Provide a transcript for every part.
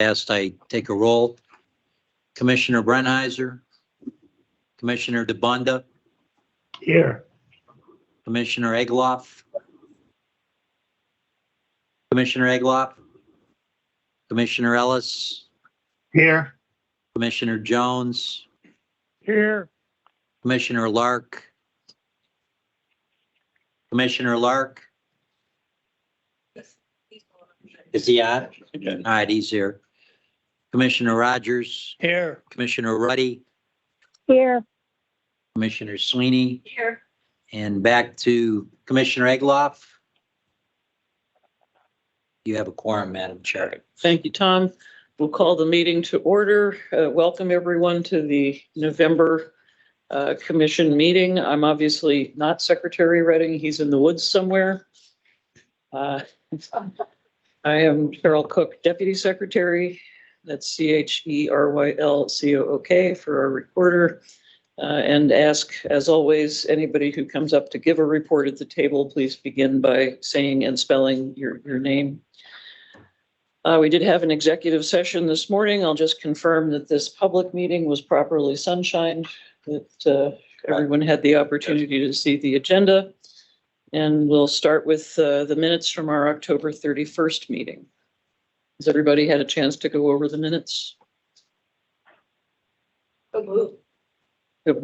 Asked I take a roll. Commissioner Brenheiser, Commissioner DeBunda, Here. Commissioner Egloff, Commissioner Egloff, Commissioner Ellis, Here. Commissioner Jones, Here. Commissioner Lark, Commissioner Lark. Is he on? All right, he's here. Commissioner Rogers, Here. Commissioner Ruddy, Here. Commissioner Sweeney, Here. and back to Commissioner Egloff. You have a quorum, Madam Chair. Thank you, Tom. We'll call the meeting to order. Welcome everyone to the November commission meeting. I'm obviously not Secretary Redding. He's in the woods somewhere. I am Cheryl Cook, Deputy Secretary. That's CHERYLCOOK for our recorder. And ask, as always, anybody who comes up to give a report at the table, please begin by saying and spelling your name. We did have an executive session this morning. I'll just confirm that this public meeting was properly sunshined, that everyone had the opportunity to see the agenda. And we'll start with the minutes from our October 31st meeting. Has everybody had a chance to go over the minutes? A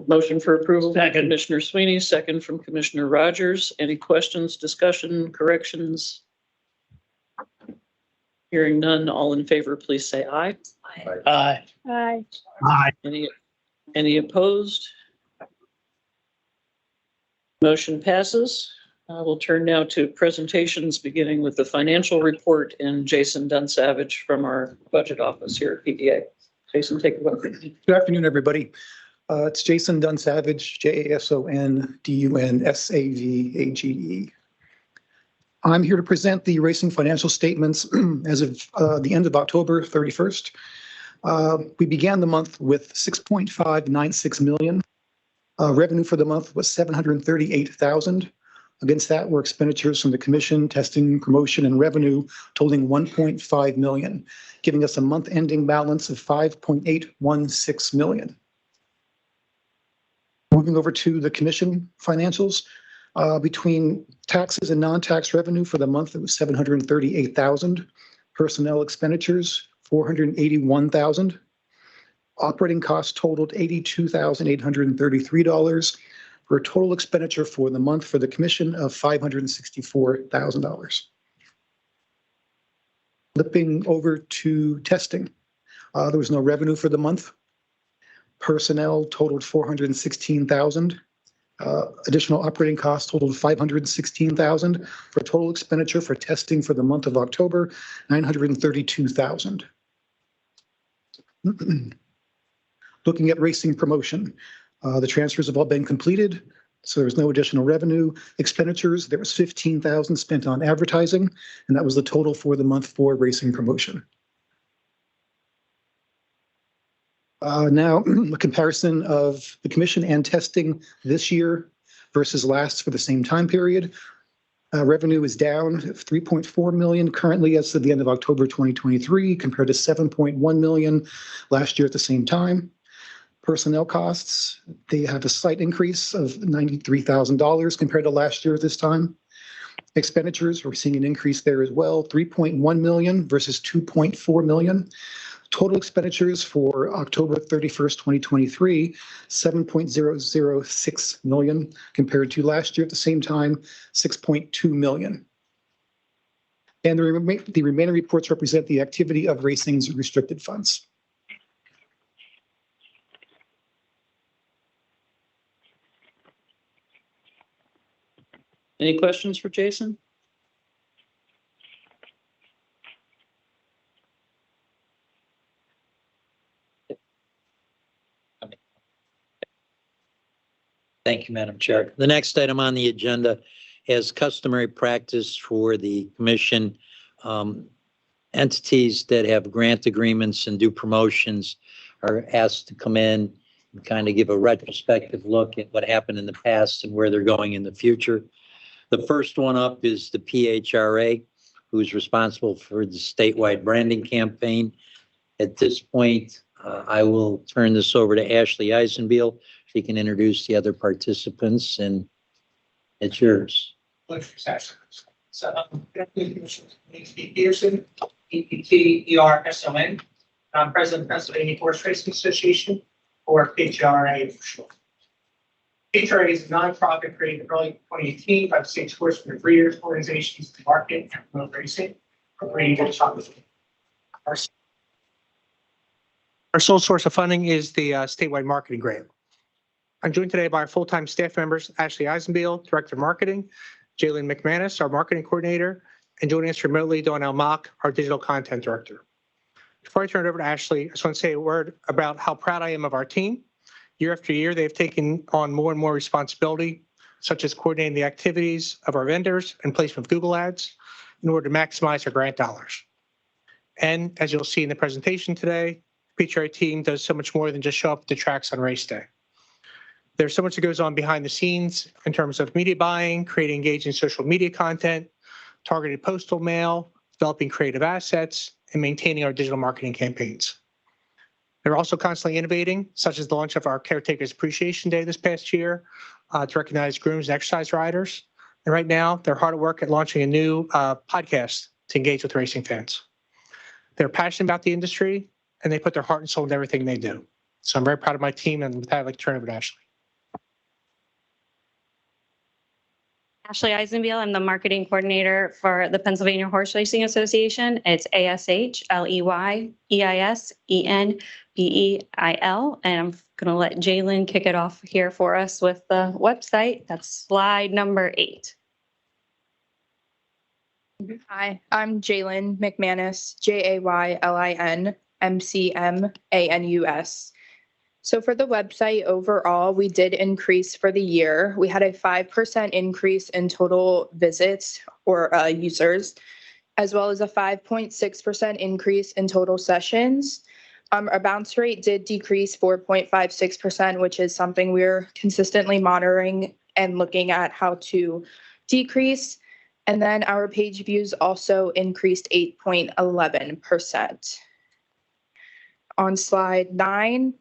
motion for approval. Second. Commissioner Sweeney, second from Commissioner Rogers. Any questions, discussion, corrections? Hearing none, all in favor, please say aye. Aye. Aye. Aye. Any opposed? Motion passes. We'll turn now to presentations, beginning with the financial report and Jason Dunsavage from our budget office here at PDA. Jason, take it away. Good afternoon, everybody. It's Jason Dunsavage, JASONDUNSAVAGE. I'm here to present the racing financial statements as of the end of October 31st. We began the month with 6.596 million. Revenue for the month was 738,000. Against that were expenditures from the commission, testing, promotion, and revenue totaling 1.5 million, giving us a month-ending balance of 5.816 million. Moving over to the commission financials, between taxes and non-tax revenue for the month, it was 738,000. Personnel expenditures, 481,000. Operating costs totaled $82,833 for a total expenditure for the month for the commission of $564,000. Flipping over to testing, there was no revenue for the month. Personnel totaled 416,000. Additional operating costs totaled 516,000 for a total expenditure for testing for the month of October, 932,000. Looking at racing promotion, the transfers have all been completed, so there's no additional revenue. Expenditures, there was 15,000 spent on advertising, and that was the total for the month for racing promotion. Now, a comparison of the commission and testing this year versus last for the same time period. Revenue is down 3.4 million currently as of the end of October 2023 compared to 7.1 million last year at the same time. Personnel costs, they have a slight increase of $93,000 compared to last year at this time. Expenditures, we're seeing an increase there as well, 3.1 million versus 2.4 million. Total expenditures for October 31st, 2023, 7.006 million compared to last year at the same time, 6.2 million. And the remaining reports represent the activity of racing's restricted funds. Any questions for Jason? Thank you, Madam Chair. The next item on the agenda, as customary practice for the commission, entities that have grant agreements and do promotions are asked to come in and kind of give a retrospective look at what happened in the past and where they're going in the future. The first one up is the PHRA, who's responsible for the statewide branding campaign. At this point, I will turn this over to Ashley Eisenbiel. She can introduce the other participants, and it's yours. So, Commissioner Peterson, EPT-ERSON. I'm President of Pennsylvania Horse Racing Association, or PHRA for short. PHRA is a nonprofit created in early 2018 by the state's horsemen breeders organizations to market and promote racing for breeding and chocolate. Our sole source of funding is the statewide marketing grant. I'm joined today by our full-time staff members, Ashley Eisenbiel, Director of Marketing, Jalen McManus, our Marketing Coordinator, and joining us remotely, Donnell Mock, our Digital Content Director. Before I turn it over to Ashley, I just want to say a word about how proud I am of our team. Year after year, they've taken on more and more responsibility, such as coordinating the activities of our vendors and placement of Google ads in order to maximize our grant dollars. And as you'll see in the presentation today, the PHRA team does so much more than just show up at the tracks on race day. There's so much that goes on behind the scenes in terms of media buying, creating engaging social media content, targeted postal mail, developing creative assets, and maintaining our digital marketing campaigns. They're also constantly innovating, such as the launch of our Caretakers Appreciation Day this past year to recognize grooms and exercise riders. And right now, they're hard at work at launching a new podcast to engage with racing fans. They're passionate about the industry, and they put their heart and soul into everything they do. So I'm very proud of my team, and with that, I'd like to turn it over to Ashley. Ashley Eisenbiel. I'm the marketing coordinator for the Pennsylvania Horse Racing Association. It's ASHLEYESENBEIL. And I'm going to let Jalen kick it off here for us with the website. That's slide number 8. Hi, I'm Jalen McManus, JAYLINMCMANUS. So for the website overall, we did increase for the year. We had a 5% increase in total visits or users, as well as a 5.6% increase in total sessions. Our bounce rate did decrease 4.56%, which is something we're consistently monitoring and looking at how to decrease. And then our page views also increased 8.11%. On slide 9,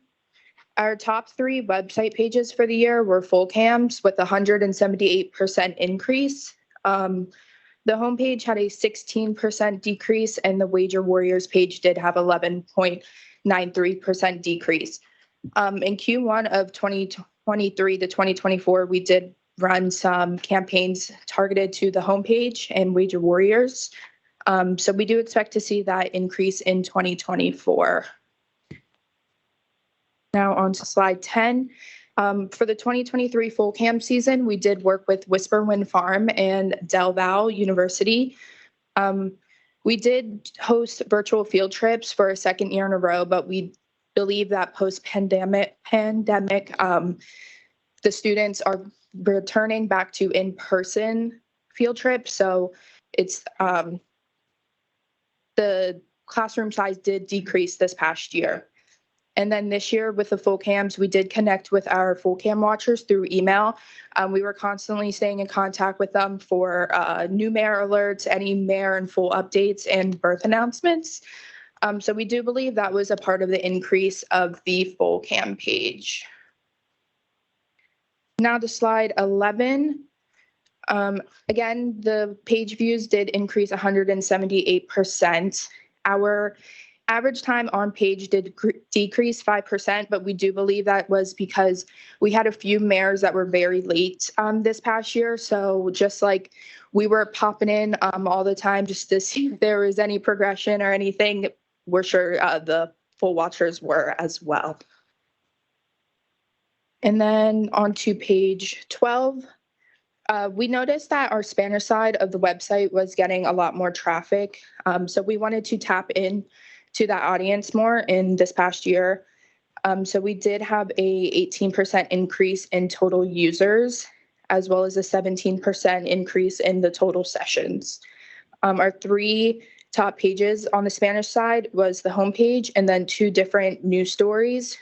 our top 3 website pages for the year were full cams with 178% increase. The homepage had a 16% decrease, and the Wager Warriors page did have 11.93% decrease. In Q1 of 2023 to 2024, we did run some campaigns targeted to the homepage and Wager Warriors. So we do expect to see that increase in 2024. Now on to slide 10. For the 2023 full cam season, we did work with Whisper Wind Farm and Del Val University. We did host virtual field trips for a second year in a row, but we believe that post-pandemic, the students are returning back to in-person field trips. So it's the classroom size did decrease this past year. And then this year with the full cams, we did connect with our full cam watchers through email. We were constantly staying in contact with them for new mare alerts, any mare and full updates, and birth announcements. So we do believe that was a part of the increase of the full cam page. Now to slide 11. Again, the page views did increase 178%. Our average time on page did decrease 5%, but we do believe that was because we had a few mares that were very late this past year. So just like we were popping in all the time just to see if there was any progression or anything, we're sure the full watchers were as well. And then on to page 12. We noticed that our Spanish side of the website was getting a lot more traffic. So we wanted to tap in to that audience more in this past year. So we did have a 18% increase in total users, as well as a 17% increase in the total sessions. Our 3 top pages on the Spanish side was the homepage and then 2 different news stories.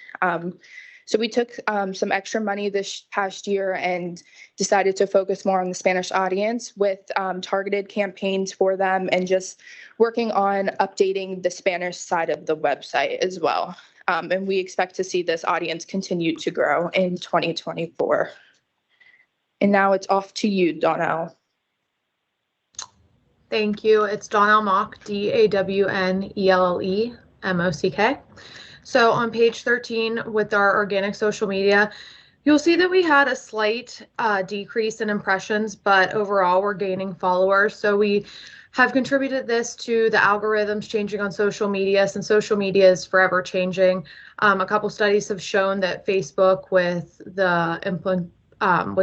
So we took some extra money this past year and decided to focus more on the Spanish audience with targeted campaigns for them and just working on updating the Spanish side of the website as well. And we expect to see this audience continue to grow in 2024. And now it's off to you, Donnell. Thank you. It's Donnell Mock, DAWNELLEMOCK. So on page 13 with our organic social media, you'll see that we had a slight decrease in impressions, but overall we're gaining followers. So we have contributed this to the algorithms changing on social media, since social media is forever changing. A couple studies have shown that Facebook with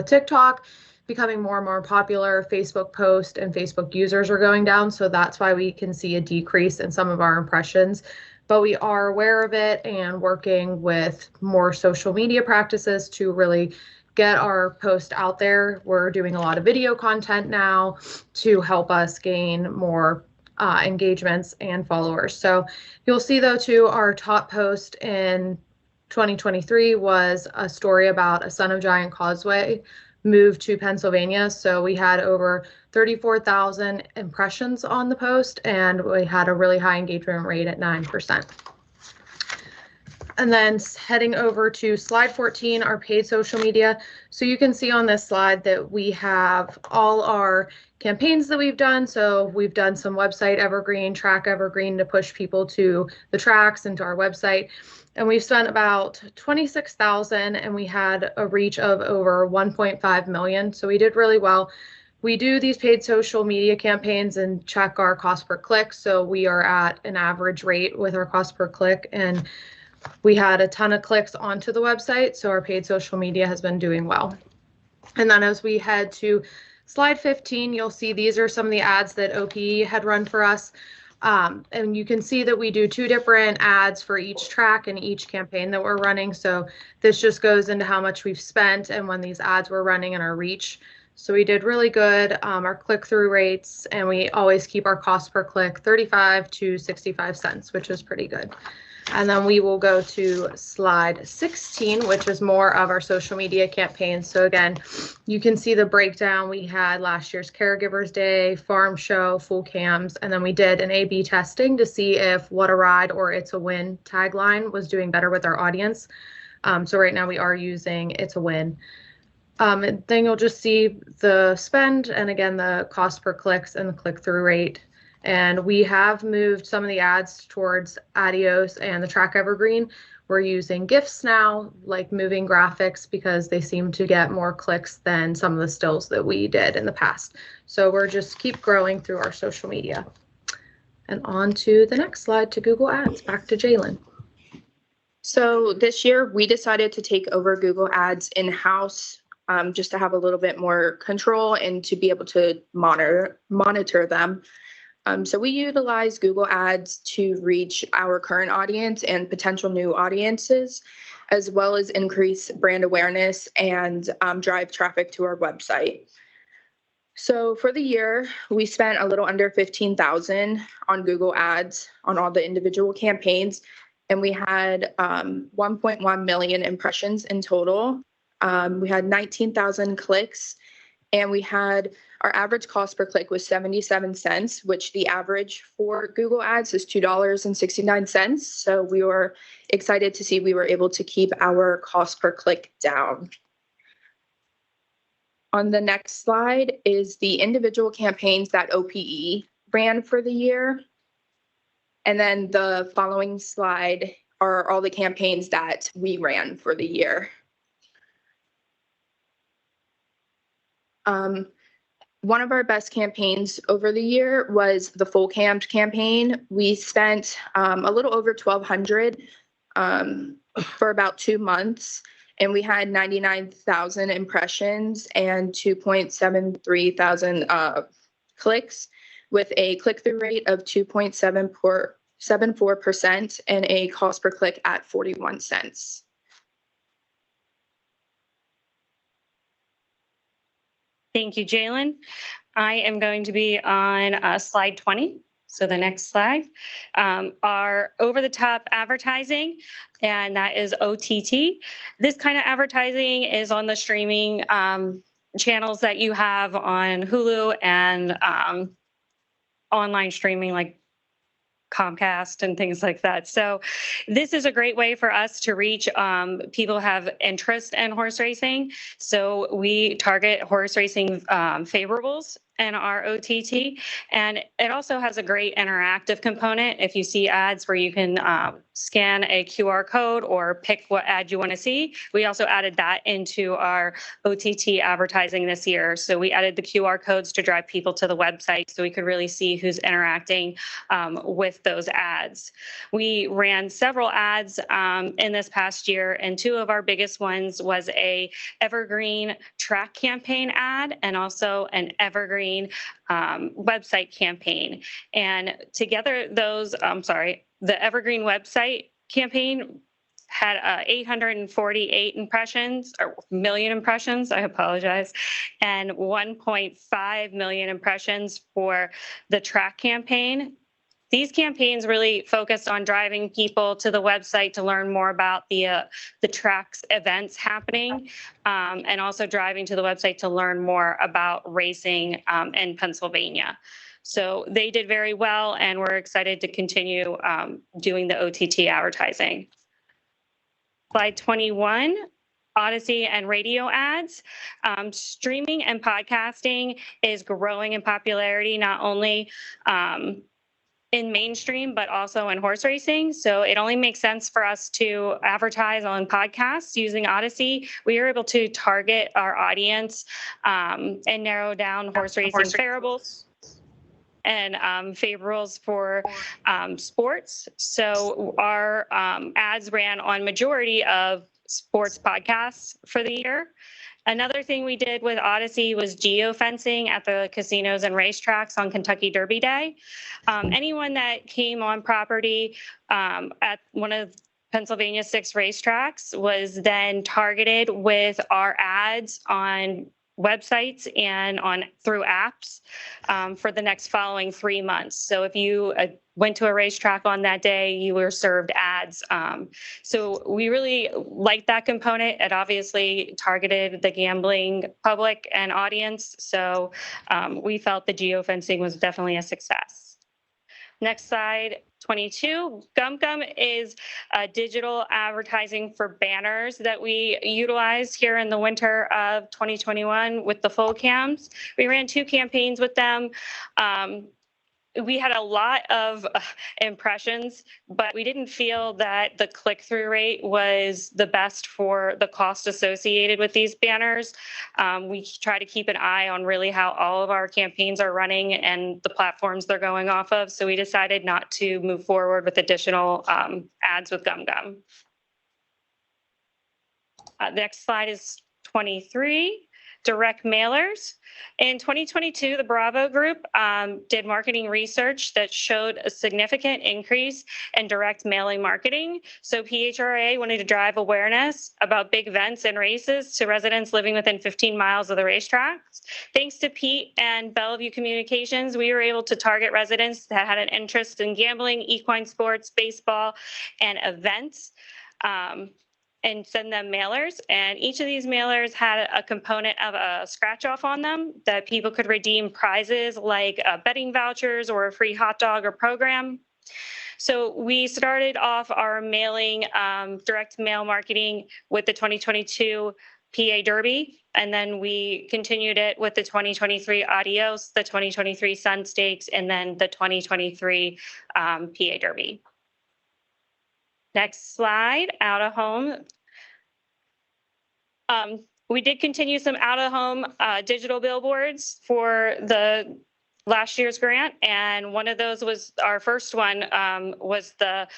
TikTok becoming more and more popular, Facebook posts and Facebook users are going down. So that's why we can see a decrease in some of our impressions. But we are aware of it and working with more social media practices to really get our post out there. We're doing a lot of video content now to help us gain more engagements and followers. So you'll see though too, our top post in 2023 was a story about a Son of Giant Causeway moved to Pennsylvania. So we had over 34,000 impressions on the post and we had a really high engagement rate at 9%. And then heading over to slide 14, our paid social media. So you can see on this slide that we have all our campaigns that we've done. So we've done some website evergreen, track evergreen to push people to the tracks and to our website. And we've spent about 26,000 and we had a reach of over 1.5 million. So we did really well. We do these paid social media campaigns and check our cost per click. So we are at an average rate with our cost per click, and we had a ton of clicks onto the website. So our paid social media has been doing well. And then as we head to slide 15, you'll see these are some of the ads that OPE had run for us. And you can see that we do 2 different ads for each track and each campaign that we're running. So this just goes into how much we've spent and when these ads were running and our reach. So we did really good, our click-through rates, and we always keep our cost per click 35 to 65 cents, which is pretty good. And then we will go to slide 16, which is more of our social media campaigns. So again, you can see the breakdown. We had last year's Caregivers Day, Farm Show, Full Cams, and then we did an A/B testing to see if What a Ride or It's a Win tagline was doing better with our audience. So right now we are using It's a Win. And then you'll just see the spend and again, the cost per clicks and the click-through rate. And we have moved some of the ads towards Adios and the Track Evergreen. We're using GIFs now, like moving graphics, because they seem to get more clicks than some of the stills that we did in the past. So we're just keep growing through our social media. And on to the next slide, to Google Ads. Back to Jalen. So this year we decided to take over Google Ads in-house just to have a little bit more control and to be able to monitor them. So we utilize Google Ads to reach our current audience and potential new audiences, as well as increase brand awareness and drive traffic to our website. So for the year, we spent a little under 15,000 on Google Ads on all the individual campaigns, and we had 1.1 million impressions in total. We had 19,000 clicks, and we had our average cost per click was 77 cents, which the average for Google Ads is $2.69. So we were excited to see we were able to keep our cost per click down. On the next slide is the individual campaigns that OPE ran for the year. And then the following slide are all the campaigns that we ran for the year. One of our best campaigns over the year was the Full Cams campaign. We spent a little over $1,200 for about 2 months, and we had 99,000 impressions and 2.73 thousand clicks, with a click-through rate of 2.74% and a cost per click at 41 cents. Thank you, Jalen. I am going to be on slide 20. So the next slide are over-the-top advertising, and that is OTT. This kind of advertising is on the streaming channels that you have on Hulu and online streaming like Comcast and things like that. So this is a great way for us to reach people who have interest in horse racing. So we target horse racing favorables in our OTT, and it also has a great interactive component. If you see ads where you can scan a QR code or pick what ad you want to see, we also added that into our OTT advertising this year. So we added the QR codes to drive people to the website so we could really see who's interacting with those ads. We ran several ads in this past year, and two of our biggest ones was a evergreen track campaign ad and also an evergreen website campaign. And together those, the evergreen website campaign had 848 impressions, or million impressions, I apologize, and 1.5 million impressions for the track campaign. These campaigns really focused on driving people to the website to learn more about the track's events happening, and also driving to the website to learn more about racing in Pennsylvania. So they did very well, and we're excited to continue doing the OTT advertising. Slide 21. Odyssey and radio ads. Streaming and podcasting is growing in popularity, not only in mainstream, but also in horse racing. So it only makes sense for us to advertise on podcasts using Odyssey. We are able to target our audience and narrow down horse racing favorables and favorables for sports. So our ads ran on majority of sports podcasts for the year. Another thing we did with Odyssey was geofencing at the casinos and racetracks on Kentucky Derby Day. Anyone that came on property at one of Pennsylvania's 6 racetracks was then targeted with our ads on websites and through apps for the next following 3 months. So if you went to a racetrack on that day, you were served ads. So we really liked that component. It obviously targeted the gambling public and audience. So we felt the geofencing was definitely a success. Next slide, 22. GumGum is digital advertising for banners that we utilized here in the winter of 2021 with the full cams. We ran 2 campaigns with them. We had a lot of impressions, but we didn't feel that the click-through rate was the best for the cost associated with these banners. We try to keep an eye on really how all of our campaigns are running and the platforms they're going off of. So we decided not to move forward with additional ads with GumGum. Next slide is 23. Direct mailers. In 2022, the Bravo Group did marketing research that showed a significant increase in direct mailing marketing. So PHRA wanted to drive awareness about big events and races to residents living within 15 miles of the racetracks. Thanks to Pete and Bellevue Communications, we were able to target residents that had an interest in gambling, equine sports, baseball, and events. And send them mailers. And each of these mailers had a component of a scratch off on them that people could redeem prizes like betting vouchers or a free hot dog or program. So we started off our mailing, direct mail marketing with the 2022 PA Derby. And then we continued it with the 2023 Adios, the 2023 Sun Stakes, and then the 2023 PA Derby. Next slide, out of home. We did continue some out of home digital billboards for the last year's grant. And one of those was our first one was the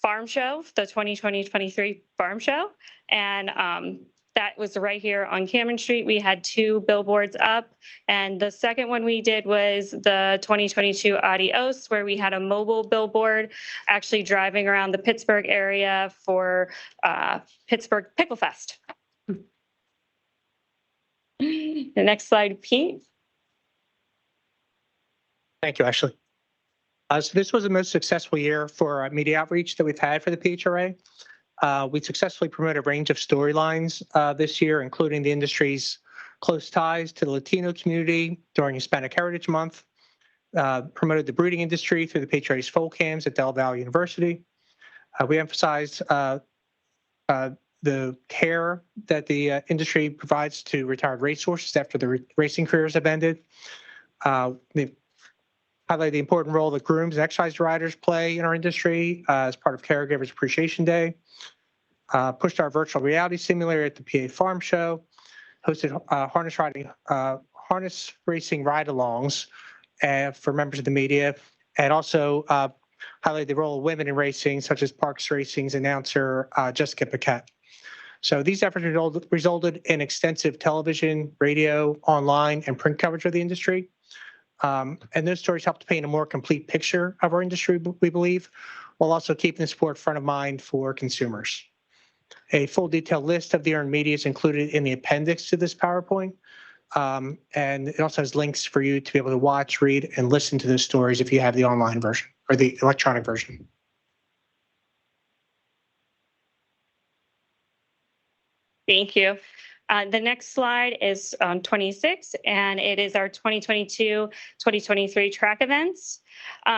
farm show, the 2023 farm show. And that was right here on Cameron Street. We had 2 billboards up. And the second one we did was the 2022 Adios, where we had a mobile billboard actually driving around the Pittsburgh area for Pittsburgh Pickle Fest. The next slide, Pete. Thank you, Ashley. So this was the most successful year for media outreach that we've had for the PHRA. We successfully promoted a range of storylines this year, including the industry's close ties to the Latino community during Hispanic Heritage Month, promoted the breeding industry through the PHRA's Foal Cams at Del Valle University. We emphasized the care that the industry provides to retired racehorses after their racing careers have ended. They highlight the important role that grooms and exercise riders play in our industry as part of Caregivers Appreciation Day. Pushed our virtual reality simulator at the PA Farm Show. Hosted harness racing ride-alongs for members of the media, and also highlighted the role of women in racing, such as Parks Racing's announcer Jessica Paquette. So these efforts resulted in extensive television, radio, online, and print coverage of the industry. And those stories help to paint a more complete picture of our industry, we believe, while also keeping the sport front of mind for consumers. A full detailed list of the earned media is included in the appendix to this PowerPoint. And it also has links for you to be able to watch, read, and listen to those stories if you have the online version or the electronic version. Thank you. The next slide is on 26, and it is our 2022-2023 track events.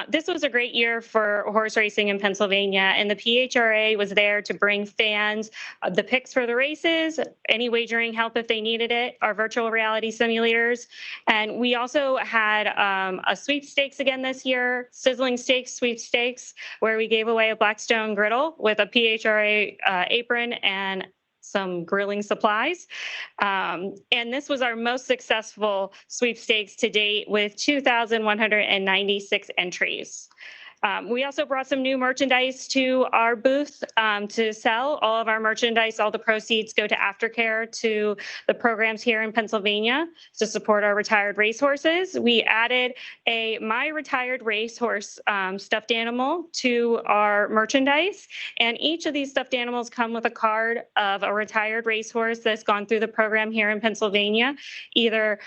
This was a great year for horse racing in Pennsylvania, and the PHRA was there to bring fans the picks for the races, any wagering help if they needed it, our virtual reality simulators. And we also had a sweepstakes again this year, Sizzling Stakes sweepstakes, where we gave away a Blackstone griddle with a PHRA apron and some grilling supplies. And this was our most successful sweepstakes to date with 2,196 entries. We also brought some new merchandise to our booth to sell. All of our merchandise, all the proceeds go to aftercare to the programs here in Pennsylvania to support our retired racehorses. We added a My Retired Racehorse stuffed animal to our merchandise. And each of these stuffed animals come with a card of a retired racehorse that's gone through the program here in Pennsylvania, either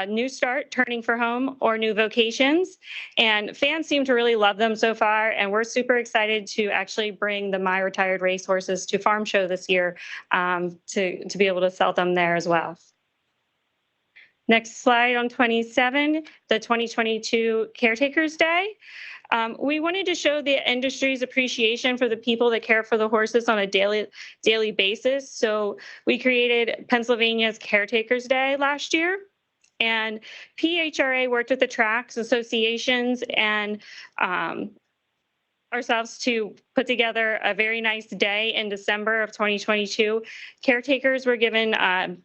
new start, turning for home, or new vocations. And fans seem to really love them so far, and we're super excited to actually bring the My Retired Racehorses to Farm Show this year to be able to sell them there as well. Next slide on 27, the 2022 Caretakers Day. We wanted to show the industry's appreciation for the people that care for the horses on a daily basis. So we created Pennsylvania's Caretakers Day last year. And PHRA worked with the tracks associations and ourselves to put together a very nice day in December of 2022. Caretakers were given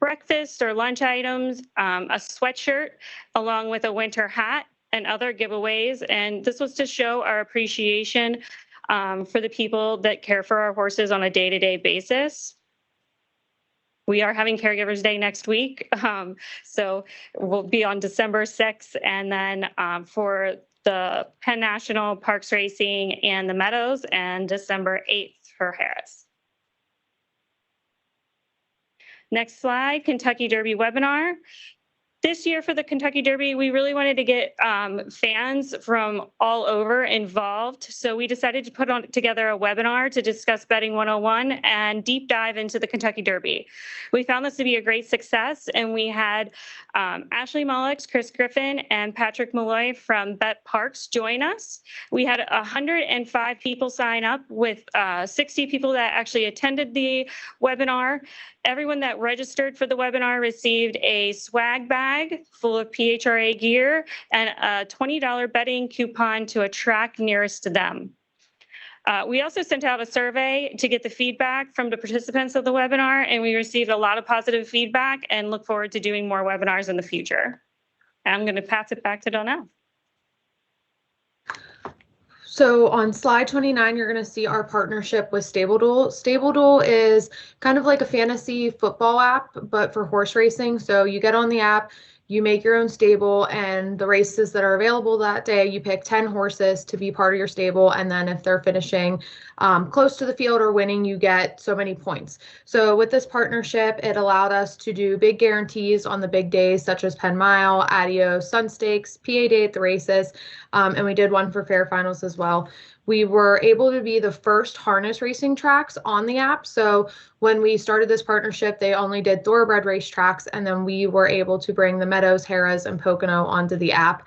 breakfast or lunch items, a sweatshirt, along with a winter hat and other giveaways. And this was to show our appreciation for the people that care for our horses on a day-to-day basis. We are having Caregivers Day next week. So we'll be on December 6th. And then for the Penn National, Parks Racing, and the Meadows, and December 8th for Harris. Next slide, Kentucky Derby webinar. This year for the Kentucky Derby, we really wanted to get fans from all over involved. So we decided to put together a webinar to discuss Betting 101 and deep dive into the Kentucky Derby. We found this to be a great success, and we had Ashley Mullix, Chris Griffin, and Patrick Malloy from Bet Parks join us. We had 105 people sign up with 60 people that actually attended the webinar. Everyone that registered for the webinar received a swag bag full of PHRA gear and a $20 betting coupon to a track nearest to them. We also sent out a survey to get the feedback from the participants of the webinar, and we received a lot of positive feedback and look forward to doing more webinars in the future. And I'm going to pass it back to Donnell. So on slide 29, you're going to see our partnership with StableDuel. StableDuel is kind of like a fantasy football app, but for horse racing. So you get on the app, you make your own stable, and the races that are available that day, you pick 10 horses to be part of your stable. And then if they're finishing close to the field or winning, you get so many points. So with this partnership, it allowed us to do big guarantees on the big days, such as Penn Mile, Adios, Sun Stakes, PA Day at the races, and we did one for fair finals as well. We were able to be the first harness racing tracks on the app. So when we started this partnership, they only did thoroughbred race tracks, and then we were able to bring the Meadows, Harrah's, and Pocono onto the app.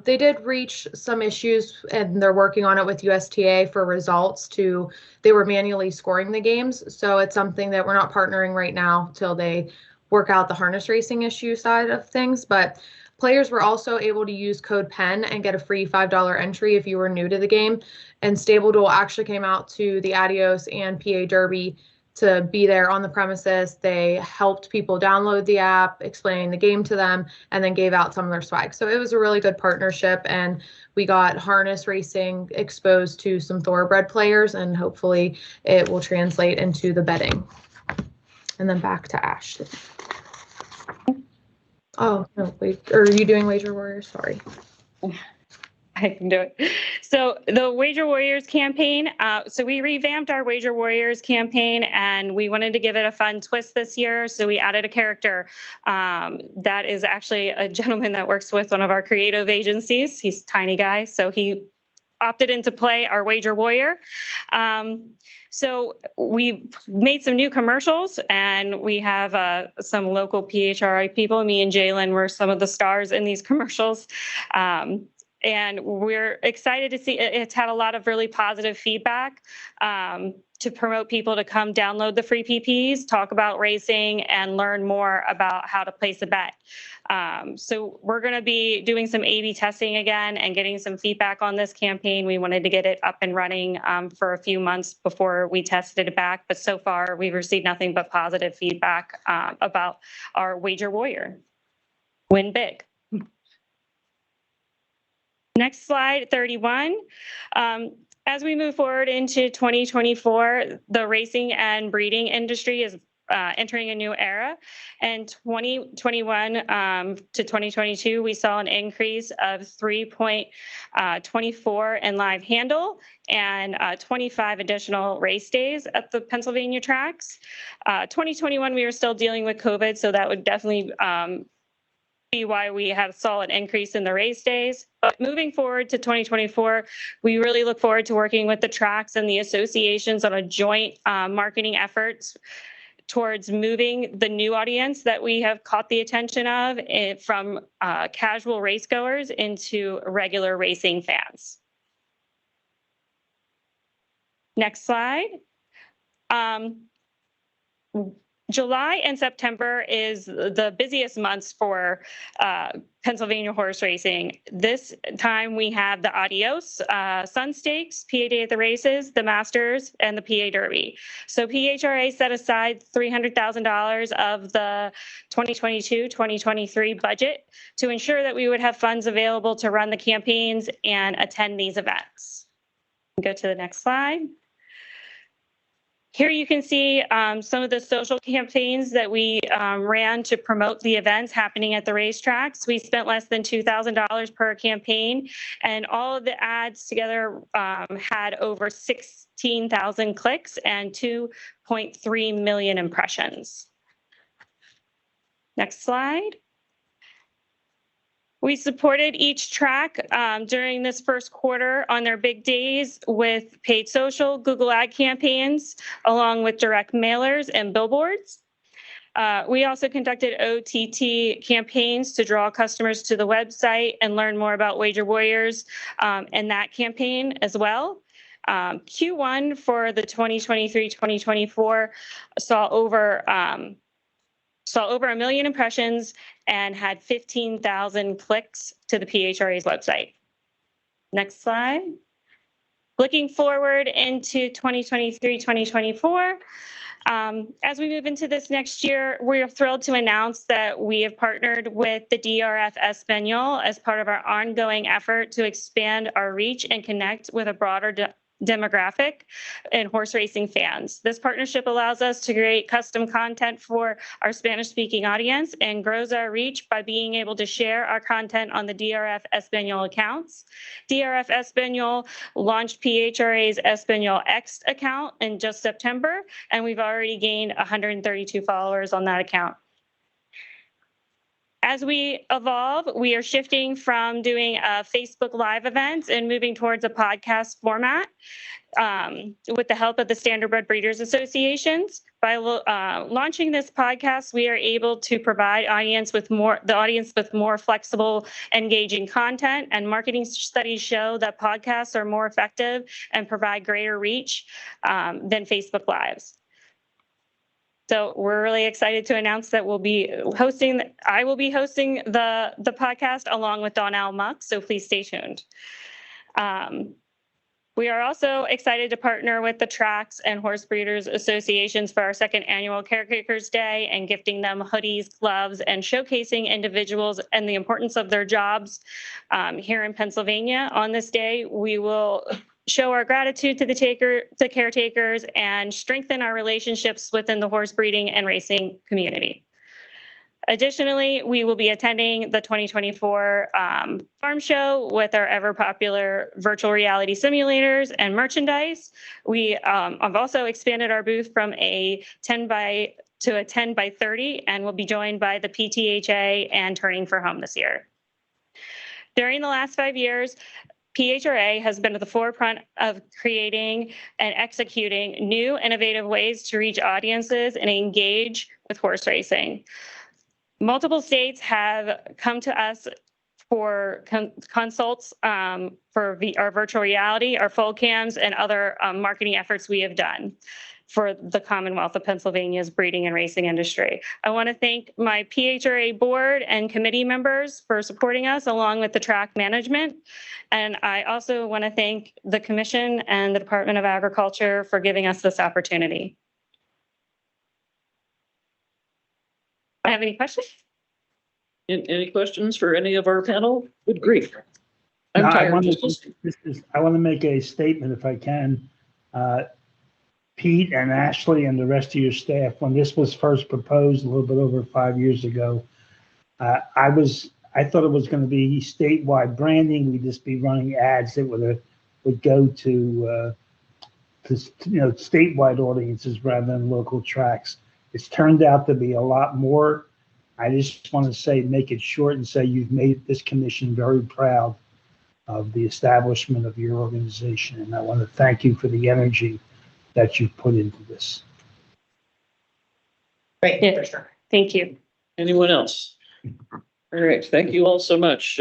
They did reach some issues, and they're working on it with USTA for results. They were manually scoring the games. So it's something that we're not partnering right now till they work out the harness racing issue side of things. But players were also able to use code PEN and get a free $5 entry if you were new to the game. And Stable Duel actually came out to the Adios and PA Derby to be there on the premises. They helped people download the app, explaining the game to them, and then gave out some of their swag. So it was a really good partnership, and we got harness racing exposed to some thoroughbred players, and hopefully it will translate into the betting. And then back to Ashley. Oh, no, wait, are you doing Wager Warriors? Sorry. I can do it. So the Wager Warriors campaign, so we revamped our Wager Warriors campaign, and we wanted to give it a fun twist this year. So we added a character that is actually a gentleman that works with one of our creative agencies. He's a tiny guy, so he opted in to play our Wager Warrior. So we made some new commercials, and we have some local PHRI people. Me and Jalen were some of the stars in these commercials. And we're excited to see it's had a lot of really positive feedback to promote people to come download the free PPs, talk about racing, and learn more about how to place a bet. So we're going to be doing some A/B testing again and getting some feedback on this campaign. We wanted to get it up and running for a few months before we tested it back. But so far, we've received nothing but positive feedback about our Wager Warrior. Win big. Next slide, 31. As we move forward into 2024, the racing and breeding industry is entering a new era. And 2021 to 2022, we saw an increase of 3.24 in live handle and 25 additional race days at the Pennsylvania tracks. 2021, we were still dealing with COVID, so that would definitely be why we saw an increase in the race days. But moving forward to 2024, we really look forward to working with the tracks and the associations on a joint marketing efforts towards moving the new audience that we have caught the attention of from casual racegoers into regular racing fans. Next slide. July and September is the busiest months for Pennsylvania horse racing. This time we have the Adios, Sun Stakes, PA Day at the races, the Masters, and the PA Derby. So PHRA set aside $300,000 of the 2022-2023 budget to ensure that we would have funds available to run the campaigns and attend these events. Go to the next slide. Here you can see some of the social campaigns that we ran to promote the events happening at the racetracks. We spent less than $2,000 per campaign, and all of the ads together had over 16,000 clicks and 2.3 million impressions. Next slide. We supported each track during this first quarter on their big days with paid social, Google ad campaigns, along with direct mailers and billboards. We also conducted OTT campaigns to draw customers to the website and learn more about Wager Warriors and that campaign as well. Q1 for the 2023-2024 saw over 1 million impressions and had 15,000 clicks to the PHRA's website. Next slide. Looking forward into 2023-2024, as we move into this next year, we're thrilled to announce that we have partnered with the DRF Español as part of our ongoing effort to expand our reach and connect with a broader demographic and horse racing fans. This partnership allows us to create custom content for our Spanish-speaking audience and grows our reach by being able to share our content on the DRF Espanol accounts. DRF Espanol launched PHRA's Espanol X account in just September, and we've already gained 132 followers on that account. As we evolve, we are shifting from doing Facebook Live events and moving towards a podcast format with the help of the Standardbred Breeders Associations. By launching this podcast, we are able to provide the audience with more flexible, engaging content, and marketing studies show that podcasts are more effective and provide greater reach than Facebook Lives. So we're really excited to announce that I will be hosting the podcast along with Donnell Muck, so please stay tuned. We are also excited to partner with the Tracks and Horse Breeders Associations for our second annual Caretakers Day and gifting them hoodies, gloves, and showcasing individuals and the importance of their jobs here in Pennsylvania. On this day, we will show our gratitude to the caretakers and strengthen our relationships within the horse breeding and racing community. Additionally, we will be attending the 2024 Farm Show with our ever popular virtual reality simulators and merchandise. We have also expanded our booth from a 10 by 30 and will be joined by the PTHA and Turning for Home this year. During the last 5 years, PHRA has been at the forefront of creating and executing new innovative ways to reach audiences and engage with horse racing. Multiple states have come to us for consults for our virtual reality, our full cams, and other marketing efforts we have done for the Commonwealth of Pennsylvania's breeding and racing industry. I want to thank my PHRA board and committee members for supporting us along with the track management. And I also want to thank the Commission and the Department of Agriculture for giving us this opportunity. I have any questions? Any questions for any of our panel? Good grief. I'm No, tired. I want to make a statement if I can. Pete and Ashley and the rest of your staff, when this was first proposed a little bit over 5 years ago, I thought it was going to be statewide branding. We'd just be running ads that would go to statewide audiences rather than local tracks. It's turned out to be a lot more. I just want to say, make it short and say you've made this commission very proud of the establishment of your organization, and I want to thank you for the energy that you've put into this. Great, Yeah. for sure. Thank you. Anyone else? All right, thank you all so much.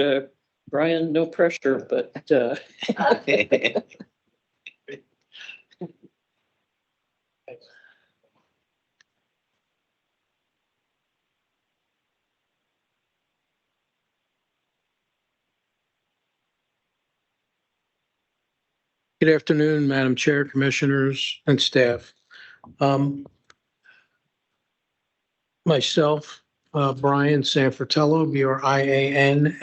Brian, no pressure, but Good afternoon, Madam Chair, Commissioners, and staff. Myself, Brian Sanfratello, BRIAN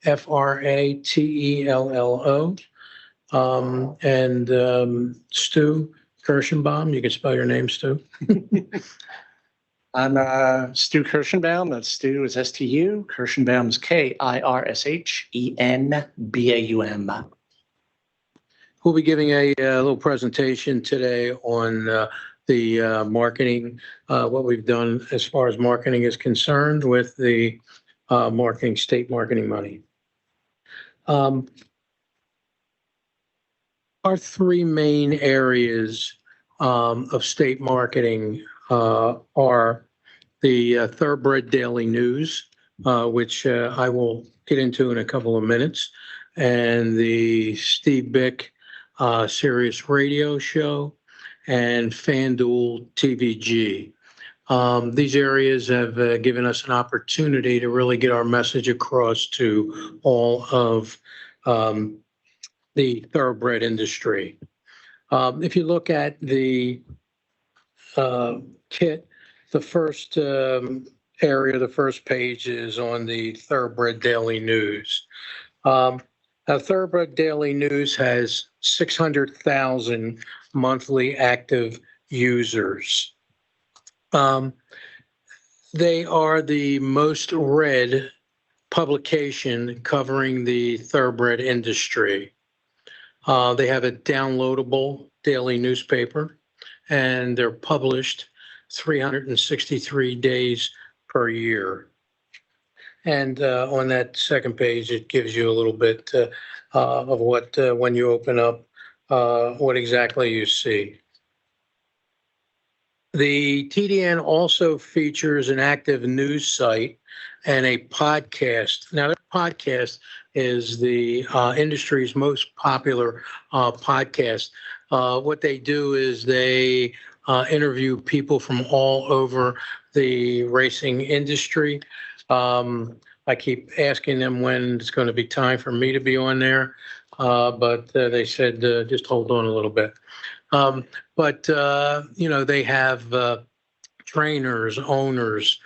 SANFRATELLO, and Stu Kirschenbaum. You can spell your name, Stu. I'm Stu Kirschenbaum. That's Stu is STU. Kirschenbaum is KIRSHENBAUM. We'll be giving a little presentation today on the marketing, what we've done as far as marketing is concerned with the state marketing money. Our three main areas of state marketing are the Thoroughbred Daily News, which I will get into in a couple of minutes, and the Steve Bick Sirius Radio Show, and FanDuel TVG. These areas have given us an opportunity to really get our message across to all of the thoroughbred industry. If you look at the kit, the first area, the first page is on the Thoroughbred Daily News. Thoroughbred Daily News has 600,000 monthly active users. They are the most read publication covering the thoroughbred industry. They have a downloadable daily newspaper, and they're published 363 days per year. And on that second page, it gives you a little bit of what, when you open up, what exactly you see. The TDN also features an active news site and a podcast. Now, their podcast is the industry's most popular podcast. What they do is they interview people from all over the racing industry. I keep asking them when it's going to be time for me to be on there, but they said just hold on a little bit. But they have trainers, owners,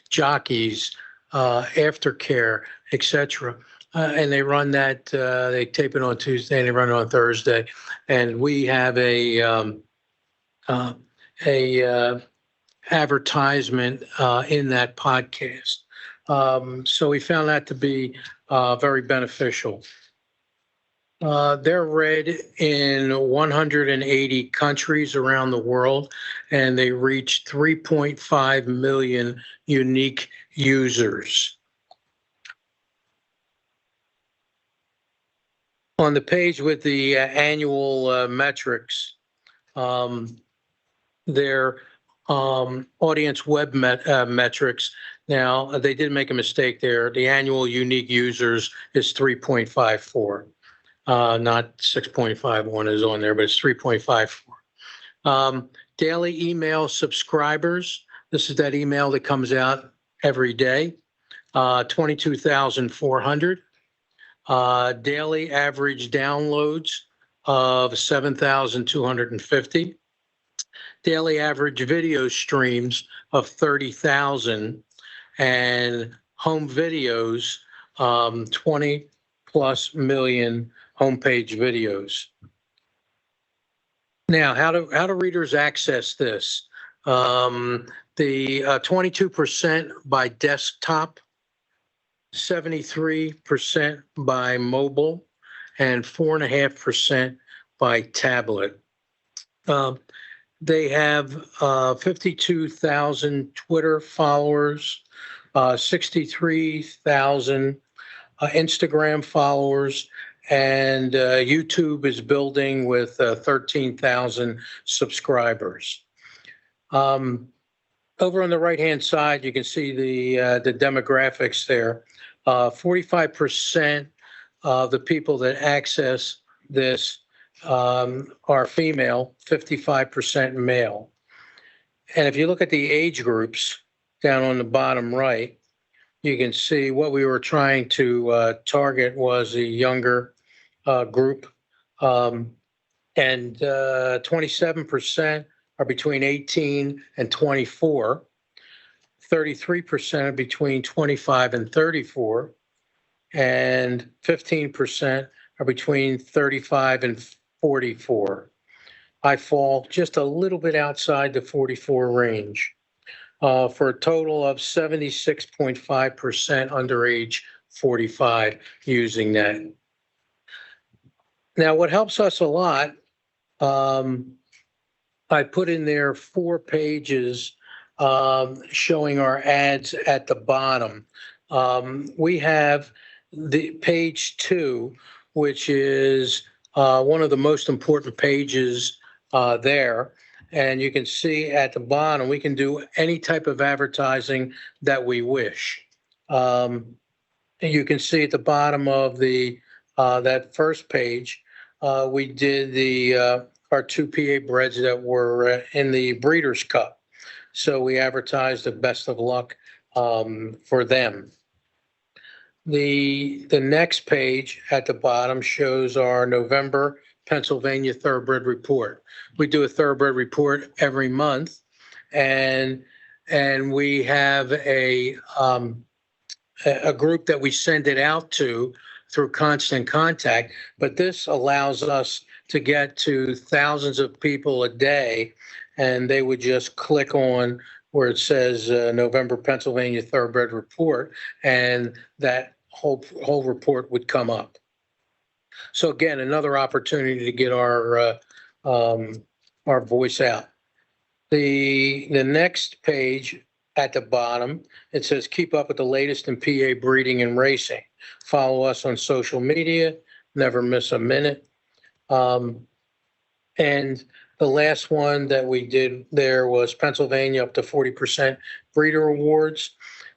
jockeys, aftercare, etc. And they run that. They tape it on Tuesday and they run it on Thursday. And we have a advertisement in that podcast. So we found that to be very beneficial. They're read in 180 countries around the world, and they reach 3.5 million unique users. On the page with the annual metrics, their audience web metrics. Now, they did make a mistake there. The annual unique users is 3.54. Not 6.51 is on there, but it's 3.54. Daily email subscribers. This is that email that comes out every day. 22,400. Daily average downloads of 7,250. Daily average video streams of 30,000, and home videos, 20 plus million homepage videos. Now, how do readers access this? The 22% by desktop, 73% by mobile, and 4.5% by tablet. They have 52,000 Twitter followers, 63,000 Instagram followers, and YouTube is building with 13,000 subscribers. Over on the right-hand side, you can see the demographics there. 45% of the people that access this are female, 55% male. And if you look at the age groups down on the bottom right, you can see what we were trying to target was a younger group. And 27% are between 18 and 24. 33% are between 25 and 34. And 15% are between 35 and 44. I fall just a little bit outside the 44 range, for a total of 76.5% under age 45 using that. Now, what helps us a lot, I put in there 4 pages showing our ads at the bottom. We have the page 2, which is one of the most important pages there. And you can see at the bottom, we can do any type of advertising that we wish. And you can see at the bottom of the that first page, we did our 2 PA breds that were in the Breeders' Cup. So we advertised the best of luck for them. The next page at the bottom shows our November Pennsylvania Thoroughbred Report. We do a Thoroughbred Report every month, and we have a group that we send it out to through constant contact, but this allows us to get to thousands of people a day, and they would just click on where it says November Pennsylvania Thoroughbred Report, and that whole report would come up. So again, another opportunity to get our voice out. The next page at the bottom, it says keep up with the latest in PA breeding and racing. Follow us on social media, never miss a minute. And the last one that we did there was Pennsylvania up to 40% breeder awards.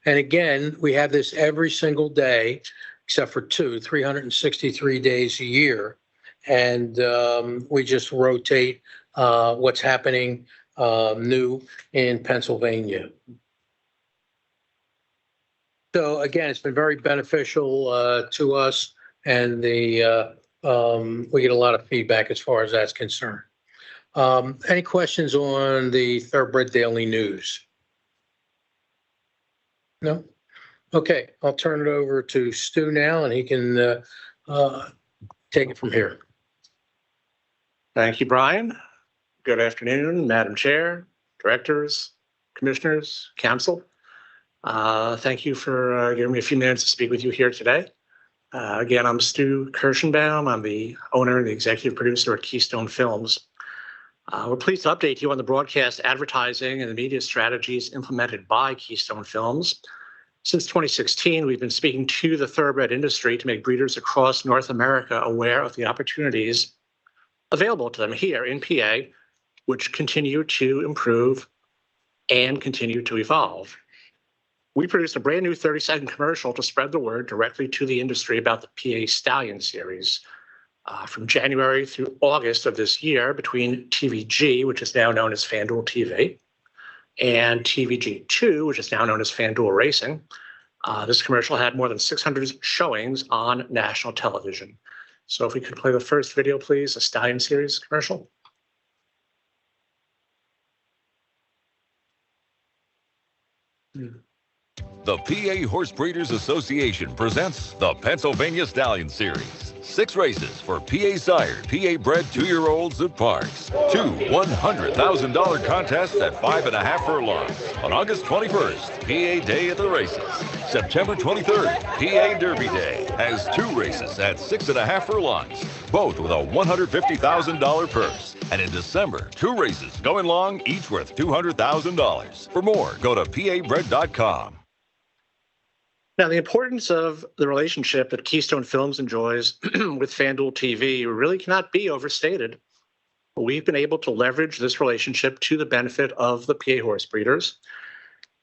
And again, we have this every single day, except for 363 days a year. And we just rotate what's happening new in Pennsylvania. So again, it's been very beneficial to us, and we get a lot of feedback as far as that's concerned. Any questions on the Thoroughbred Daily News? No? Okay, I'll turn it over to Stu now, and he can take it from here. Thank you, Brian. Good afternoon, Madam Chair, directors, commissioners, council. Thank you for giving me a few minutes to speak with you here today. Again, I'm Stu Kirschenbaum. I'm the owner and the executive producer at Keystone Films. We're pleased to update you on the broadcast advertising and the media strategies implemented by Keystone Films. Since 2016, we've been speaking to the thoroughbred industry to make breeders across North America aware of the opportunities available to them here in PA, which continue to improve and continue to evolve. We produced a brand new 30-second commercial to spread the word directly to the industry about the PA Stallion series. From January through August of this year, between TVG, which is now known as FanDuel TV, and TVG2, which is now known as FanDuel Racing, this commercial had more than 600 showings on national television. So if we could play the first video, please, a Stallion series commercial. The PA Horse Breeders Association presents the Pennsylvania Stallion Series. 6 races for PA sired, PA bred 2-year-olds at parks. 2 $100,000 contests at 5.5 furlongs. On August 21st, PA Day at the races. September 23rd, PA Derby Day has 2 races at 6.5 furlongs, both with a $150,000 purse. And in December, 2 races going long, each worth $200,000. For more, go to pabred.com. Now, the importance of the relationship that Keystone Films enjoys with FanDuel TV really cannot be overstated. We've been able to leverage this relationship to the benefit of the PA horse breeders.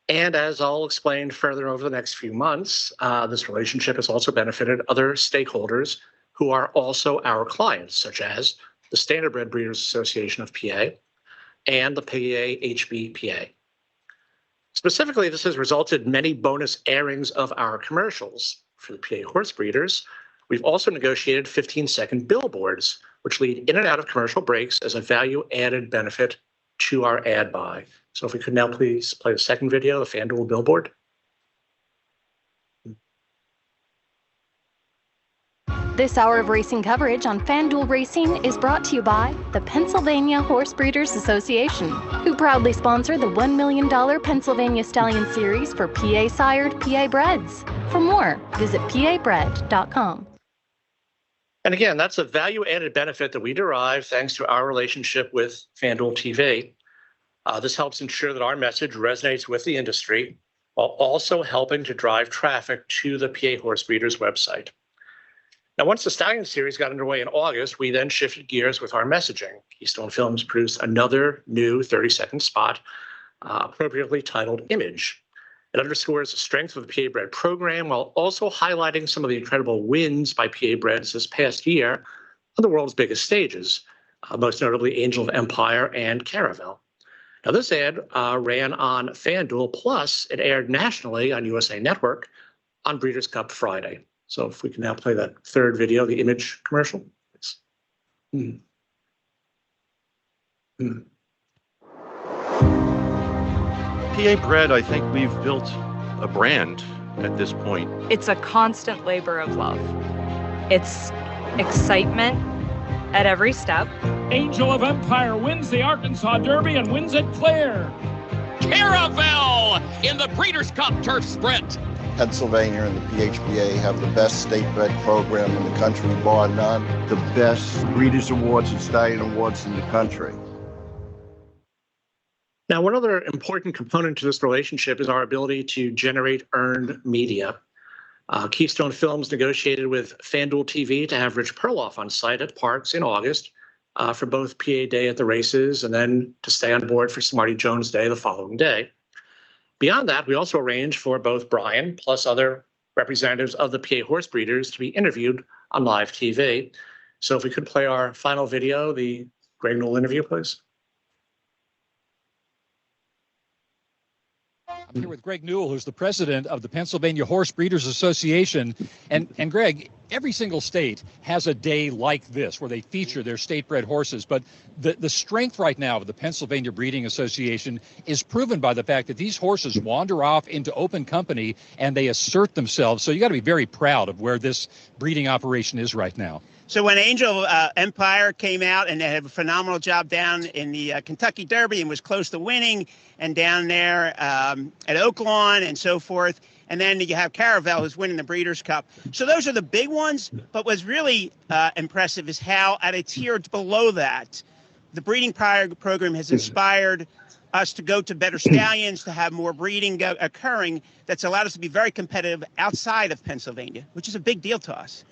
And as I'll explain further over the next few months, this relationship has also benefited other stakeholders who are also our clients, such as the Standardbred Breeders Association of PA and the PA HBPA. Specifically, this has resulted in many bonus airings of our commercials. For the PA horse breeders, we've also negotiated 15-second billboards, which lead in and out of commercial breaks as a value-added benefit to our ad buy. So if we could now please play the second video, the FanDuel billboard. This hour of racing coverage on FanDuel Racing is brought to you by the Pennsylvania Horse Breeders Association, who proudly sponsor the $1 million Pennsylvania Stallion Series for PA sired, PA breds. For more, visit pabred.com. And again, that's a value-added benefit that we derive thanks to our relationship with FanDuel TV. This helps ensure that our message resonates with the industry while also helping to drive traffic to the PA Horse Breeders website. Now, once the Stallion Series got underway in August, we then shifted gears with our messaging. Keystone Films produced another new 30-second spot, appropriately titled Image. It underscores the strength of the PA Bred program while also highlighting some of the incredible wins by PA Breds this past year on the world's biggest stages, most notably Angel of Empire and Caravel. Now, this ad ran on FanDuel, plus it aired nationally on USA Network on Breeders' Cup Friday. So if we can now play that third video, the Image commercial. PA Bred, I think we've built a brand at this point. It's a constant labor of love. It's excitement at every step. Angel of Empire wins the Arkansas Derby and wins it clear. Caravel in the Breeders' Cup Turf Sprint. Pennsylvania and the PHBA have the best state bred program in the country, bar none. The best Breeders' Awards and Stallion Awards in the country. Now, one other important component to this relationship is our ability to generate earned media. Keystone Films negotiated with FanDuel TV to have Rich Perloff on site at Parks in August for both PA Day at the races and then to stay on board for Smarty Jones Day the following day. Beyond that, we also arranged for both Brian plus other representatives of the PA horse breeders to be interviewed on live TV. So if we could play our final video, the Greg Newell interview, please. I'm here with Greg Newell, who's the president of the Pennsylvania Horse Breeders Association. And Greg, every single state has a day like this where they feature their state-bred horses. But the strength right now of the Pennsylvania Breeding Association is proven by the fact that these horses wander off into open company and they assert themselves. So you got to be very proud of where this breeding operation is right now. So when Angel Empire came out and they had a phenomenal job down in the Kentucky Derby and was close to winning, and down there at Oaklawn and so forth, and then you have Caravel who's winning the Breeders' Cup. So those are the big ones, but what's really impressive is how at a tier below that, the breeding program has inspired us to go to better stallions, to have more breeding occurring that's allowed us to be very competitive outside of Pennsylvania, which is a big deal to us.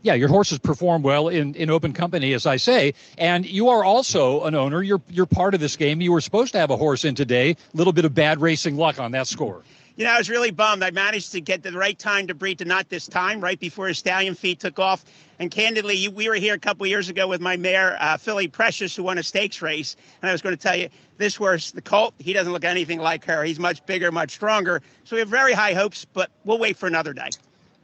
Yeah, your horses perform well in open company, as I say, and you are also an owner. You're part of this game. You were supposed to have a horse in today. A little bit of bad racing luck on that score. You know, I was really bummed. I managed to get the right time to breed to not this time, right before his stallion feet took off. And candidly, we were here a couple of years ago with my mare, Philly Precious, who won a stakes race. And I was going to tell you, this horse, the colt, he doesn't look anything like her. He's much bigger, much stronger. So we have very high hopes, but we'll wait for another day.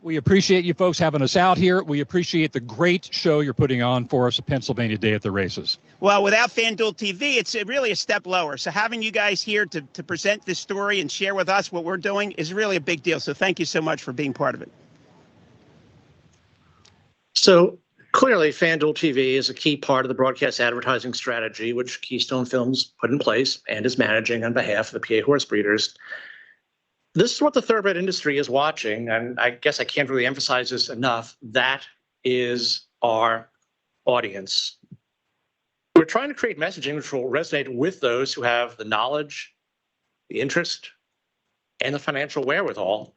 We appreciate you folks having us out here. We appreciate the great show you're putting on for us at Pennsylvania Day at the races. Well, without FanDuel TV, it's really a step lower. So having you guys here to present this story and share with us what we're doing is really a big deal. So thank you so much for being part of it. So clearly, FanDuel TV is a key part of the broadcast advertising strategy, which Keystone Films put in place and is managing on behalf of the PA horse breeders. This is what the thoroughbred industry is watching, and I guess I can't really emphasize this enough. That is our audience. We're trying to create messaging which will resonate with those who have the knowledge, the interest, and the financial wherewithal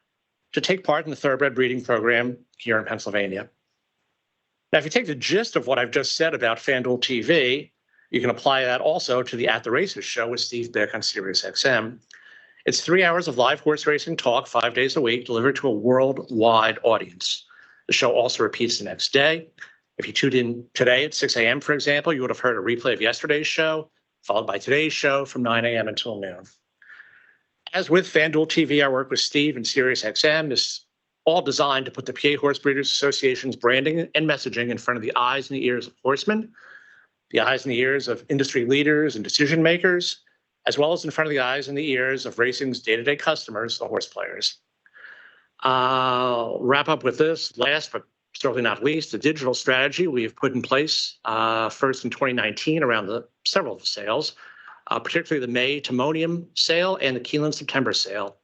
to take part in the thoroughbred breeding program here in Pennsylvania. Now, if you take the gist of what I've just said about FanDuel TV, you can apply that also to the At the Races show with Steve Bick on SiriusXM. It's 3 hours of live horse racing talk 5 days a week, delivered to a worldwide audience. The show also repeats the next day. If you tuned in today at 6 a.m., for example, you would have heard a replay of yesterday's show, followed by today's show from 9 a.m. until noon. As with FanDuel TV, I work with Steve and SiriusXM. This is all designed to put the PA Horse Breeders Association's branding and messaging in front of the eyes and the ears of horsemen, the eyes and the ears of industry leaders and decision makers, as well as in front of the eyes and the ears of racing's day-to-day customers, the horse players. I'll wrap up with this, last but certainly not least, the digital strategy we've put in place first in 2019 around several of the sales, particularly the May Timonium sale and the Keeneland September sale.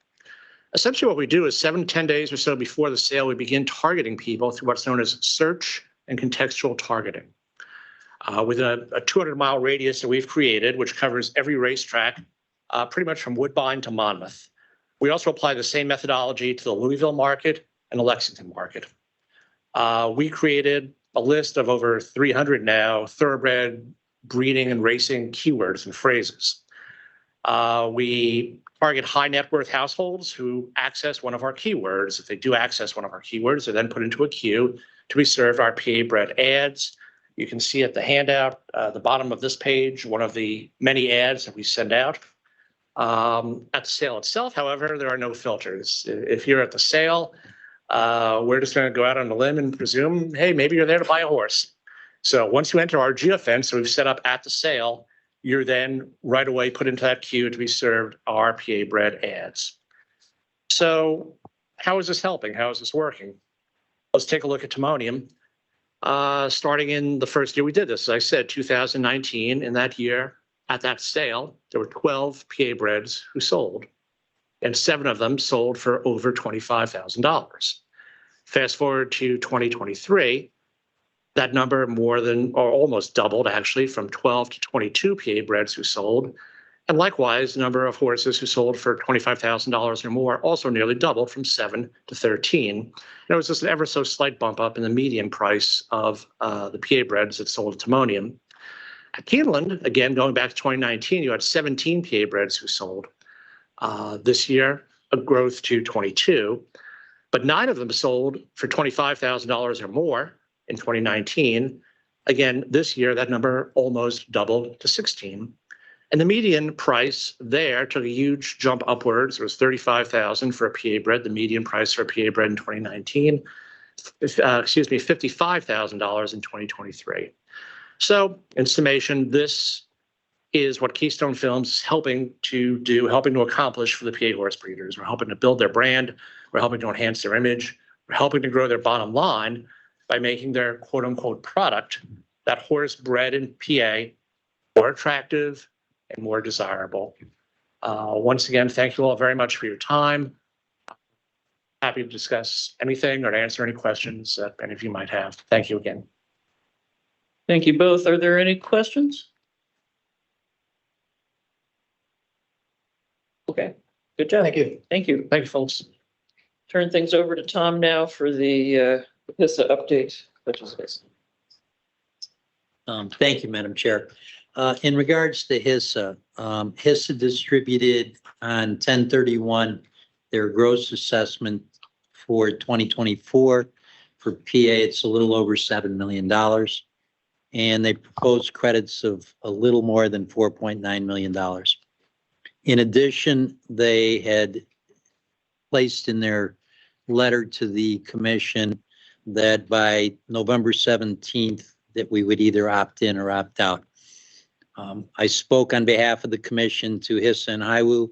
Essentially what we do is 7 to 10 days or so before the sale, we begin targeting people through what's known as search and contextual targeting. Within a 200-mile radius that we've created, which covers every racetrack, pretty much from Woodbine to Monmouth. We also apply the same methodology to the Louisville market and the Lexington market. We created a list of over 300 now thoroughbred breeding and racing keywords and phrases. We target high net worth households who access one of our keywords. If they do access one of our keywords, they're then put into a queue to be served our PA bred ads. You can see at the handout, the bottom of this page, one of the many ads that we send out. At the sale itself, however, there are no filters. If you're at the sale, we're just going to go out on a limb and presume, hey, maybe you're there to buy a horse. So once you enter our geofence that we've set up at the sale, you're then right away put into that queue to be served our PA bred ads. So how is this helping? How is this working? Let's take a look at Timonium. starting in the first year we did this. As I said, 2019, in that year, at that sale, there were 12 PA breds who sold, and 7 of them sold for over $25,000. Fast forward to 2023, that number more than or almost doubled actually from 12 to 22 PA breds who sold. And likewise, the number of horses who sold for $25,000 or more also nearly doubled from 7 to 13. There was just an ever so slight bump up in the median price of the PA breds that sold at Timonium. At Keeneland, again, going back to 2019, you had 17 PA breds who sold. This year, a growth to 22, but 9 of them sold for $25,000 or more in 2019. Again, this year, that number almost doubled to 16. And the median price there took a huge jump upwards. It was $35,000 for a PA bred. The median price for a PA bred in 2019, $55,000 in 2023. So in summation, this is what Keystone Films is helping to do, helping to accomplish for the PA horse breeders. We're helping to build their brand. We're helping to enhance their image. We're helping to grow their bottom line by making their quote unquote product, that horse bred in PA, more attractive and more desirable. Once again, thank you all very much for your time. Happy to discuss anything or to answer any questions that any of you might have. Thank you again. Thank you both. Are there any questions? Okay, good job. Thank you. Thank you. Thank you, folks. Turn things over to Tom now for the HISA update, which is this. Thank you, Madam Chair. In regards to HISA, HISA distributed on 10/31 their gross assessment for 2024. For PA, it's a little over $7 million. And they proposed credits of a little more than $4.9 million. In addition, they had placed in their letter to the commission that by November 17th, that we would either opt in or opt out. I spoke on behalf of the commission to HISA and HIWU,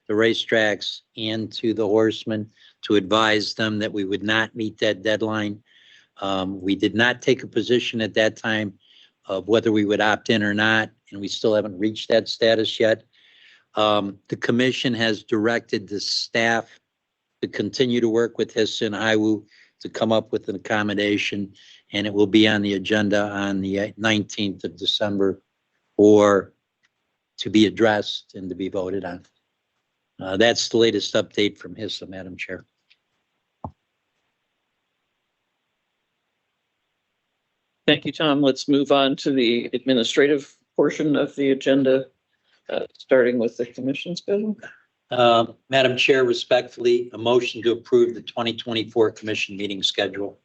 the racetracks, and to the horsemen to advise them that we would not meet that deadline. We did not take a position at that time of whether we would opt in or not, and we still haven't reached that status yet. The commission has directed the staff to continue to work with HISA and HIWU to come up with an accommodation, and it will be on the agenda on the 19th of December or to be addressed and to be voted on. That's the latest update from HISA, Madam Chair. Thank you, Tom. Let's move on to the administrative portion of the agenda, starting with the commission schedule. Madam Chair, respectfully, a motion to approve the 2024 commission meeting schedule.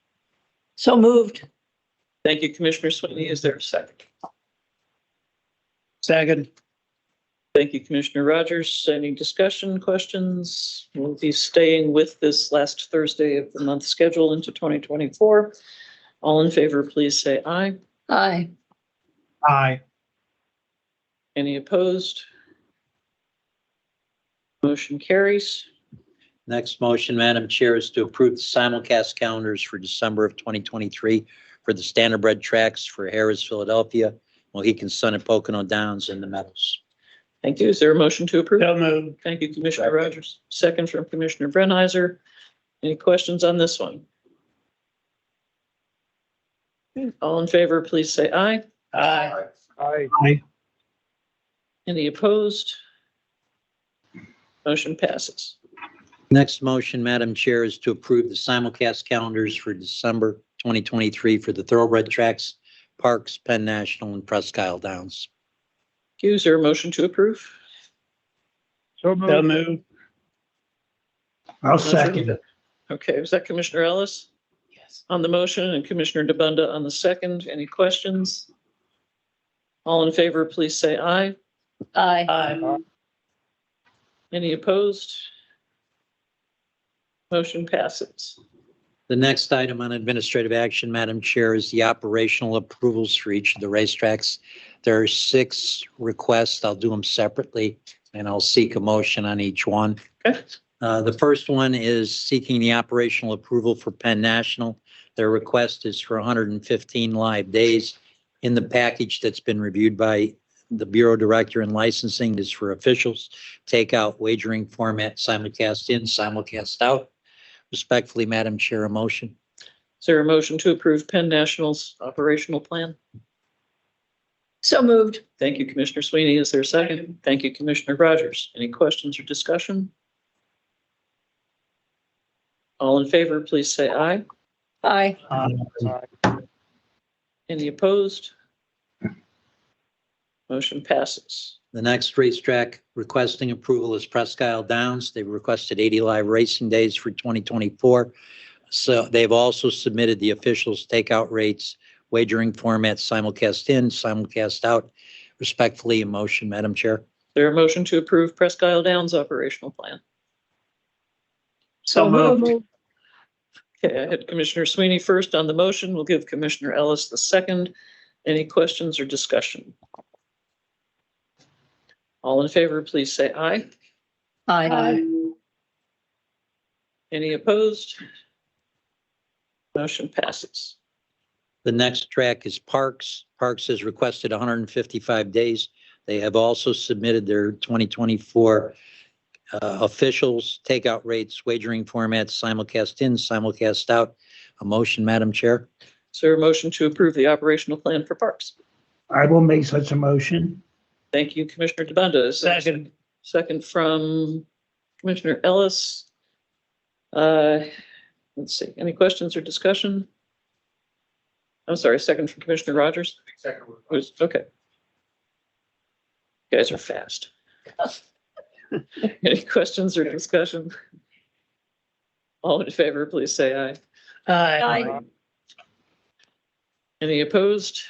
So moved. Thank you, Commissioner Sweeney. Is there a second? Second. Thank you, Commissioner Rogers. Any discussion, questions? We'll be staying with this last Thursday of the month schedule into 2024. All in favor, please say aye. Aye. Aye. Any opposed? Motion carries. Next motion, Madam Chair, is to approve the simulcast calendars for December of 2023 for the Standardbred tracks for Harris, Philadelphia, Mohican Sun at Pocono Downs, and the Meadows. Thank you. Is there a motion to approve? So moved. Thank you, Commissioner Rogers. Second from Commissioner Brenheiser. Any questions on this one? Okay. All in favor, please say aye. Aye. Aye. Aye. Any opposed? Motion passes. Next motion, Madam Chair, is to approve the simulcast calendars for December 2023 for the Thoroughbred tracks, Parks, Penn National, and Presque Isle Downs. Thank you. Is there a motion to approve? So moved. I'll second it. Okay, was that Commissioner Ellis? Yes. On the motion and Commissioner DeBunda on the second. Any questions? All in favor, please say aye. Aye. Aye. Any opposed? Motion passes. The next item on administrative action, Madam Chair, is the operational approvals for each of the racetracks. There are 6 requests. I'll do them separately, and I'll seek a motion on each one. Okay. The first one is seeking the operational approval for Penn National Their request is for 115 live days. In the package that's been reviewed by the Bureau Director and Licensing is for officials, takeout, wagering format, simulcast in, simulcast out. Respectfully, Madam Chair, a motion. Is there a motion to approve Penn National's operational plan? So moved. Thank you, Commissioner Sweeney. Is there a second? Thank you, Commissioner Rogers. Any questions or discussion? All in favor, please say aye. Aye. Any opposed? Motion passes. The next racetrack requesting approval is Presque Isle Downs. They've requested 80 live racing days for 2024. So they've also submitted the officials takeout rates, wagering format, simulcast in, simulcast out. Respectfully, a motion, Madam Chair. Is there a motion to approve Presque Isle Downs operational plan? So moved. Okay, I had Commissioner Sweeney first on the motion. We'll give Commissioner Ellis the second. Any questions or discussion? All in favor, please say aye. Aye. Any opposed? Motion passes. The next track is Parks. Parks has requested 155 days. They have also submitted their 2024 officials, takeout rates, wagering formats, simulcast in, simulcast out. A motion, Madam Chair. Is there a motion to approve the operational plan for Parks? I will make such a motion. Thank you, Commissioner DeBanda. Second. Second from Commissioner Ellis. Let's see, any questions or discussion? I'm sorry, second from Commissioner Rogers? Okay. You guys are fast. Any questions or discussion? All in favor, please say aye. Aye. Any opposed?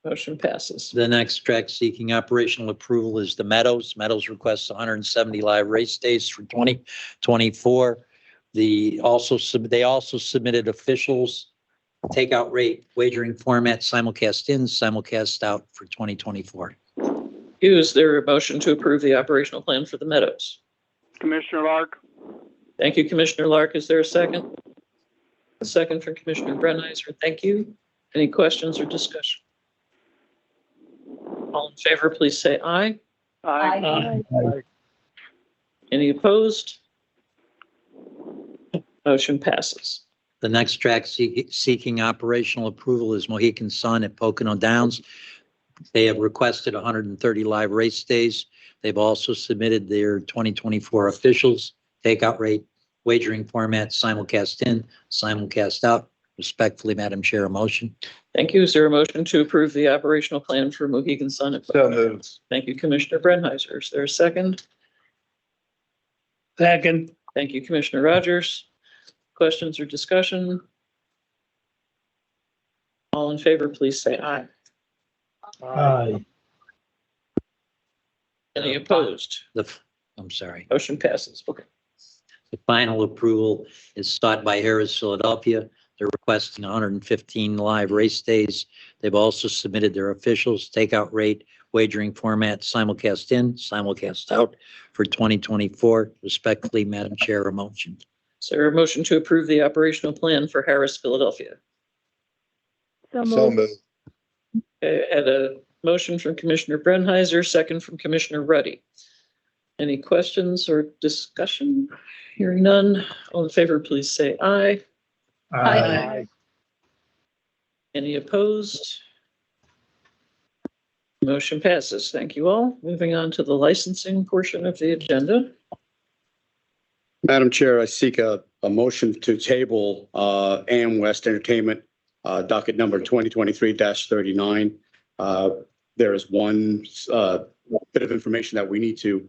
Motion passes. The next track seeking operational approval is the Meadows. Meadows requests 170 live race days for 2024. They also submitted officials, takeout rate, wagering format, simulcast in, simulcast out for 2024. Is there a motion to approve the operational plan for the Meadows? Commissioner Lark. Thank you, Commissioner Lark. Is there a second? A second from Commissioner Brenheiser. Thank you. Any questions or discussion? All in favor, please say aye. Aye. Any opposed? Motion passes. The next track seeking operational approval is Mohican Sun at Pocono Downs. They have requested 130 live race days. They've also submitted their 2024 officials, takeout rate, wagering format, simulcast in, simulcast out. Respectfully, Madam Chair, a motion. Thank you. Is there a motion to approve the operational plan for Mohegan Sun? So moved. Thank you, Commissioner Brenheiser. Is there a second? Second. Thank you, Commissioner Rogers. Questions or discussion? All in favor, please say aye. Aye. Any opposed? I'm sorry. Motion passes. Okay. The final approval is sought by Harris Philadelphia. They're requesting 115 live race days. They've also submitted their officials, takeout rate, wagering format, simulcast in, simulcast out for 2024. Respectfully, Madam Chair, a motion. Is there a motion to approve the operational plan for Harris Philadelphia? So moved. Okay, I had a motion from Commissioner Brenheiser, second from Commissioner Ruddy. Any questions or discussion? Hearing none. All in favor, please say aye. Aye. Any opposed? Motion passes. Thank you all. Moving on to the licensing portion of the agenda. Madam Chair, I seek a motion to table AM West Entertainment docket number 2023-39. There is one bit of information that we need to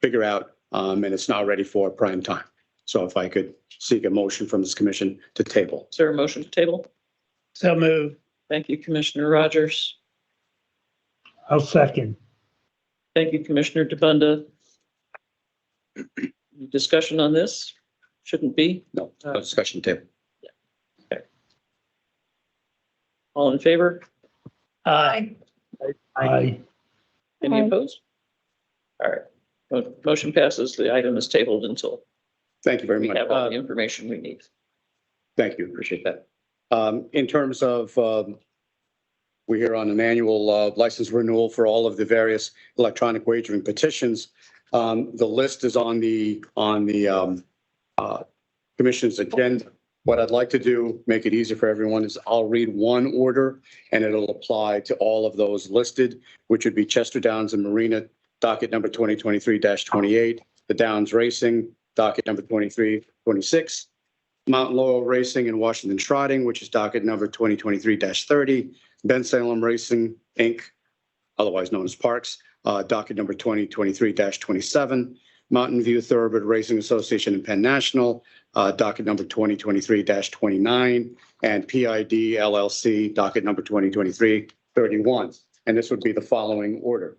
figure out, and it's not ready for prime time. So if I could seek a motion from this commission to table. Is there a motion to table? So moved. Thank you, Commissioner Rogers. I'll second. Thank you, Commissioner DeBunda. Discussion on this? Shouldn't be. No discussion table. Okay. All in favor? Aye. Aye. Any opposed? All right. Motion passes. The item is tabled until Thank you very we much. have all the information we need. Thank you. Appreciate that. In terms of, we're here on an annual license renewal for all of the various electronic wagering petitions. The list is on the commission's agenda. What I'd like to do, make it easy for everyone, is I'll read one order and it'll apply to all of those listed, which would be Chester Downs and Marina, docket number 2023-28, the Downs Racing, docket number 2326, Mount Laurel Racing and Washington Trotting, which is docket number 2023-30, Ben Salem Racing, Inc., otherwise known as Parks, docket number 2023-27, Mountain View Thoroughbred Racing Association and Penn National, docket number 2023-29, and PID LLC, docket number 2023-31. And this would be the following order.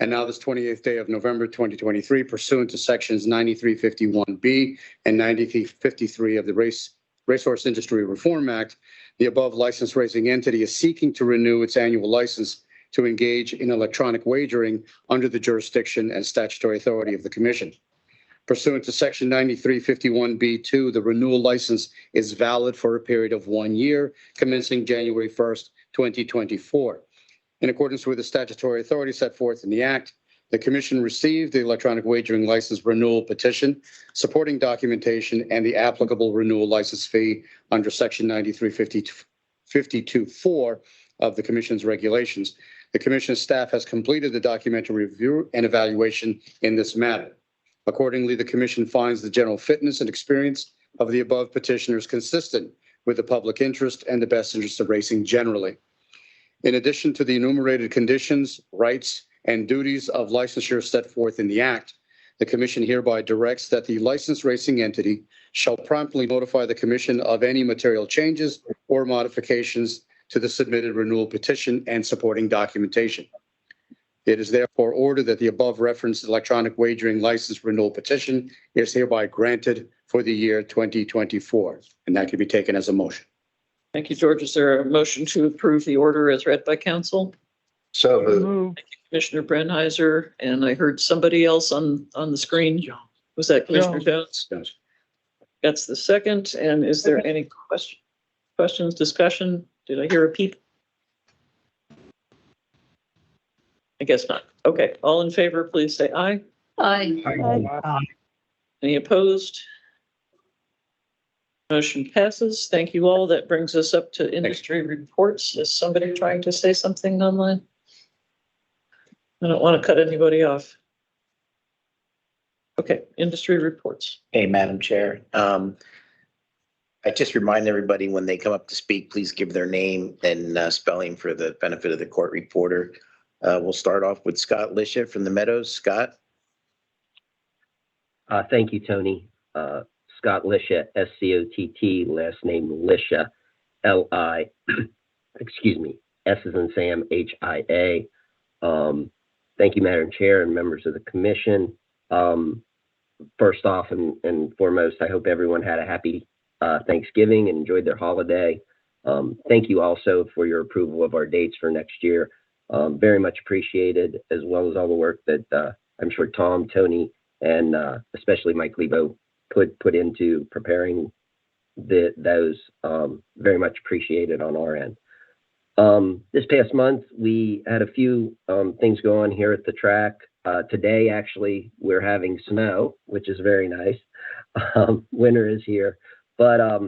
And now this 28th day of November, 2023, pursuant to sections 9351B and 9353 of the Racehorse Industry Reform Act, the above licensed racing entity is seeking to renew its annual license to engage in electronic wagering under the jurisdiction and statutory authority of the Commission. Pursuant to section 9351B2, the renewal license is valid for a period of 1 year, commencing January 1st, 2024. In accordance with the statutory authority set forth in the Act, the Commission received the electronic wagering license renewal petition, supporting documentation, and the applicable renewal license fee under section 9352.4 of the Commission's regulations. The Commission staff has completed the documentary review and evaluation in this matter. Accordingly, the Commission finds the general fitness and experience of the above petitioners consistent with the public interest and the best interest of racing generally. In addition to the enumerated conditions, rights, and duties of licensure set forth in the Act, the Commission hereby directs that the licensed racing entity shall promptly notify the Commission of any material changes or modifications to the submitted renewal petition and supporting documentation. It is therefore ordered that the above referenced electronic wagering license renewal petition is hereby granted for the year 2024, and that can be taken as a motion. Thank you, George. Is there a motion to approve the order as read by council? So moved. Thank you, Commissioner Brennheiser, and I heard somebody else on the screen. Was that Commissioner Jones? Yes. That's the second. And is there any questions, discussion? Did I hear a peep? I guess not. Okay, all in favor, please say aye. Aye. Any opposed? Motion passes. Thank you all. That brings us up to industry reports. Is somebody trying to say something online? I don't want to cut anybody off. Okay, industry reports. Hey, Madam Chair. I just remind everybody when they come up to speak, please give their name and spelling for the benefit of the court reporter. We'll start off with Scott Lisha from the Meadows. Scott. Thank you, Tony. Scott Lisha, SCOTT, last name Lisha, L-I, excuse me, S as in Sam, H-I-A. Thank you, Madam Chair and members of the commission. First off and foremost, I hope everyone had a happy Thanksgiving and enjoyed their holiday. Thank you also for your approval of our dates for next year. Very much appreciated, as well as all the work that I'm sure Tom, Tony, and especially Mike Lebo put into preparing those. Very much appreciated on our end. This past month, we had a few things go on here at the track. Today, actually, we're having snow, which is very nice. Winter is here. But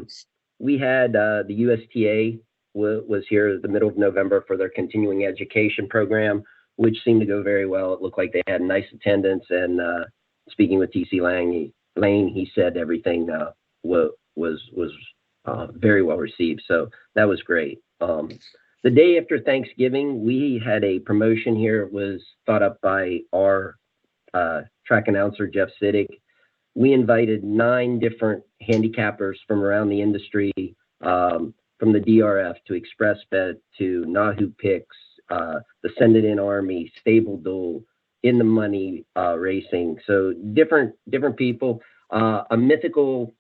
we had the USTA was here the middle of November for their continuing education program, which seemed to go very well. It looked like they had nice attendance. And speaking with TC Lane, he said everything was very well received. So that was great. The day after Thanksgiving, we had a promotion here. It was thought up by our track announcer, Jeff Siddick. We invited 9 different handicappers from around the industry, from the DRF to Express Bet to Nahoo Picks, the Send It In Army, Stable Duel, In the Money Racing. So different people. A mythical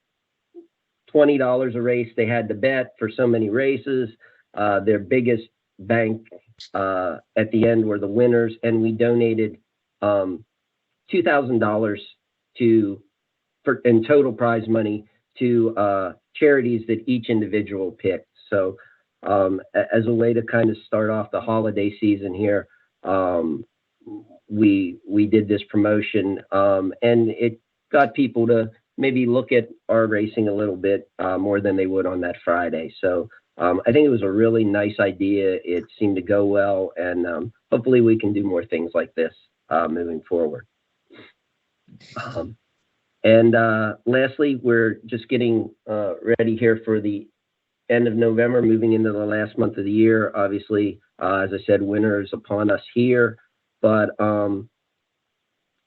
$20 a race they had to bet for so many races. Their biggest bank at the end were the winners, and we donated $2,000 in total prize money to charities that each individual picked. So as a way to kind of start off the holiday season here, we did this promotion, and it got people to maybe look at our racing a little bit more than they would on that Friday. So I think it was a really nice idea. It seemed to go well, and hopefully we can do more things like this moving forward. And lastly, we're just getting ready here for the end of November, moving into the last month of the year. Obviously, as I said, winter is upon us here, but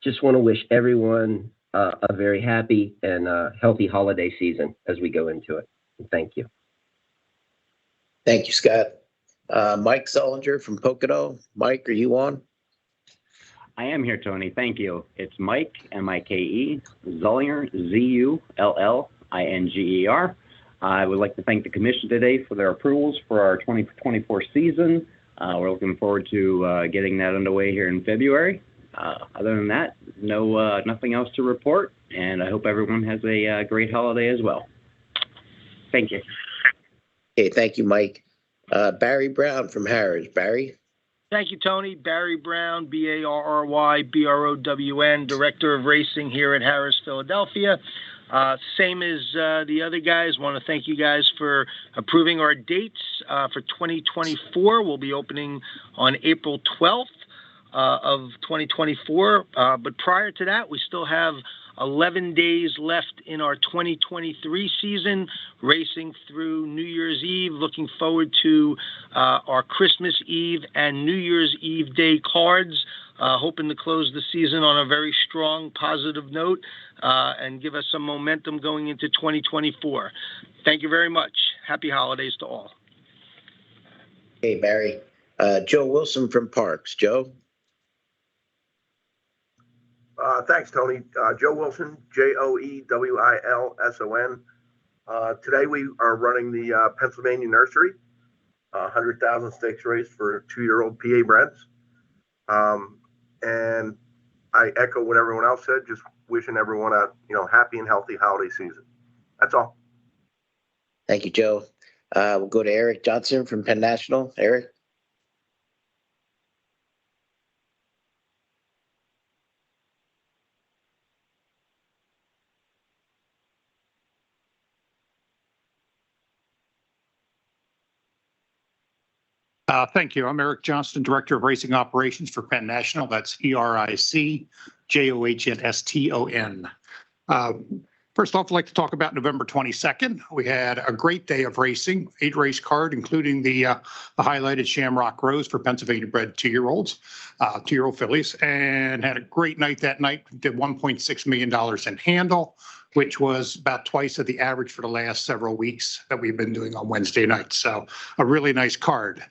just want to wish everyone a very happy and healthy holiday season as we go into it. Thank you. Thank you, Scott. Mike Sullinger from Pocono. Mike, are you on? I am here, Tony. Thank you. It's Mike, M-I-K-E, Zullinger, Z-U-L-L-I-N-G-E-R. I would like to thank the commission today for their approvals for our 2024 season. We're looking forward to getting that underway here in February. Other than that, nothing else to report, and I hope everyone has a great holiday as well. Thank you. Okay, thank you, Mike. Barry Brown from Harris. Barry? Thank you, Tony. Barry Brown, B-A-R-R-Y-B-R-O-W-N, Director of Racing here at Harris, Philadelphia. Same as the other guys. Want to thank you guys for approving our dates for 2024. We'll be opening on April 12th of 2024. But prior to that, we still have 11 days left in our 2023 season, racing through New Year's Eve. Looking forward to our Christmas Eve and New Year's Eve day cards. Hoping to close the season on a very strong, positive note and give us some momentum going into 2024. Thank you very much. Happy holidays to all. Hey, Barry. Joe Wilson from Parks. Joe? Thanks, Tony. Joe Wilson, Joewilson. Today we are running the Pennsylvania Nursery, 100,000 stakes race for 2-year-old PA breds. And I echo what everyone else said, just wishing everyone a happy and healthy holiday season. That's all. Thank you, Joe. We'll go to Eric Johnson from Penn National. Eric? Thank you. I'm Eric Johnston, Director of Racing Operations for Penn National. That's ERICJOHNSTON. First off, I'd like to talk about November 22nd. We had a great day of racing, 8-race card, including the highlighted Shamrock Rose for Pennsylvania bred 2-year-olds, 2-year-old fillies, and had a great night that night. Did $1.6 million in handle, which was about twice of the average for the last several weeks that we've been doing on Wednesday nights. So a really nice card.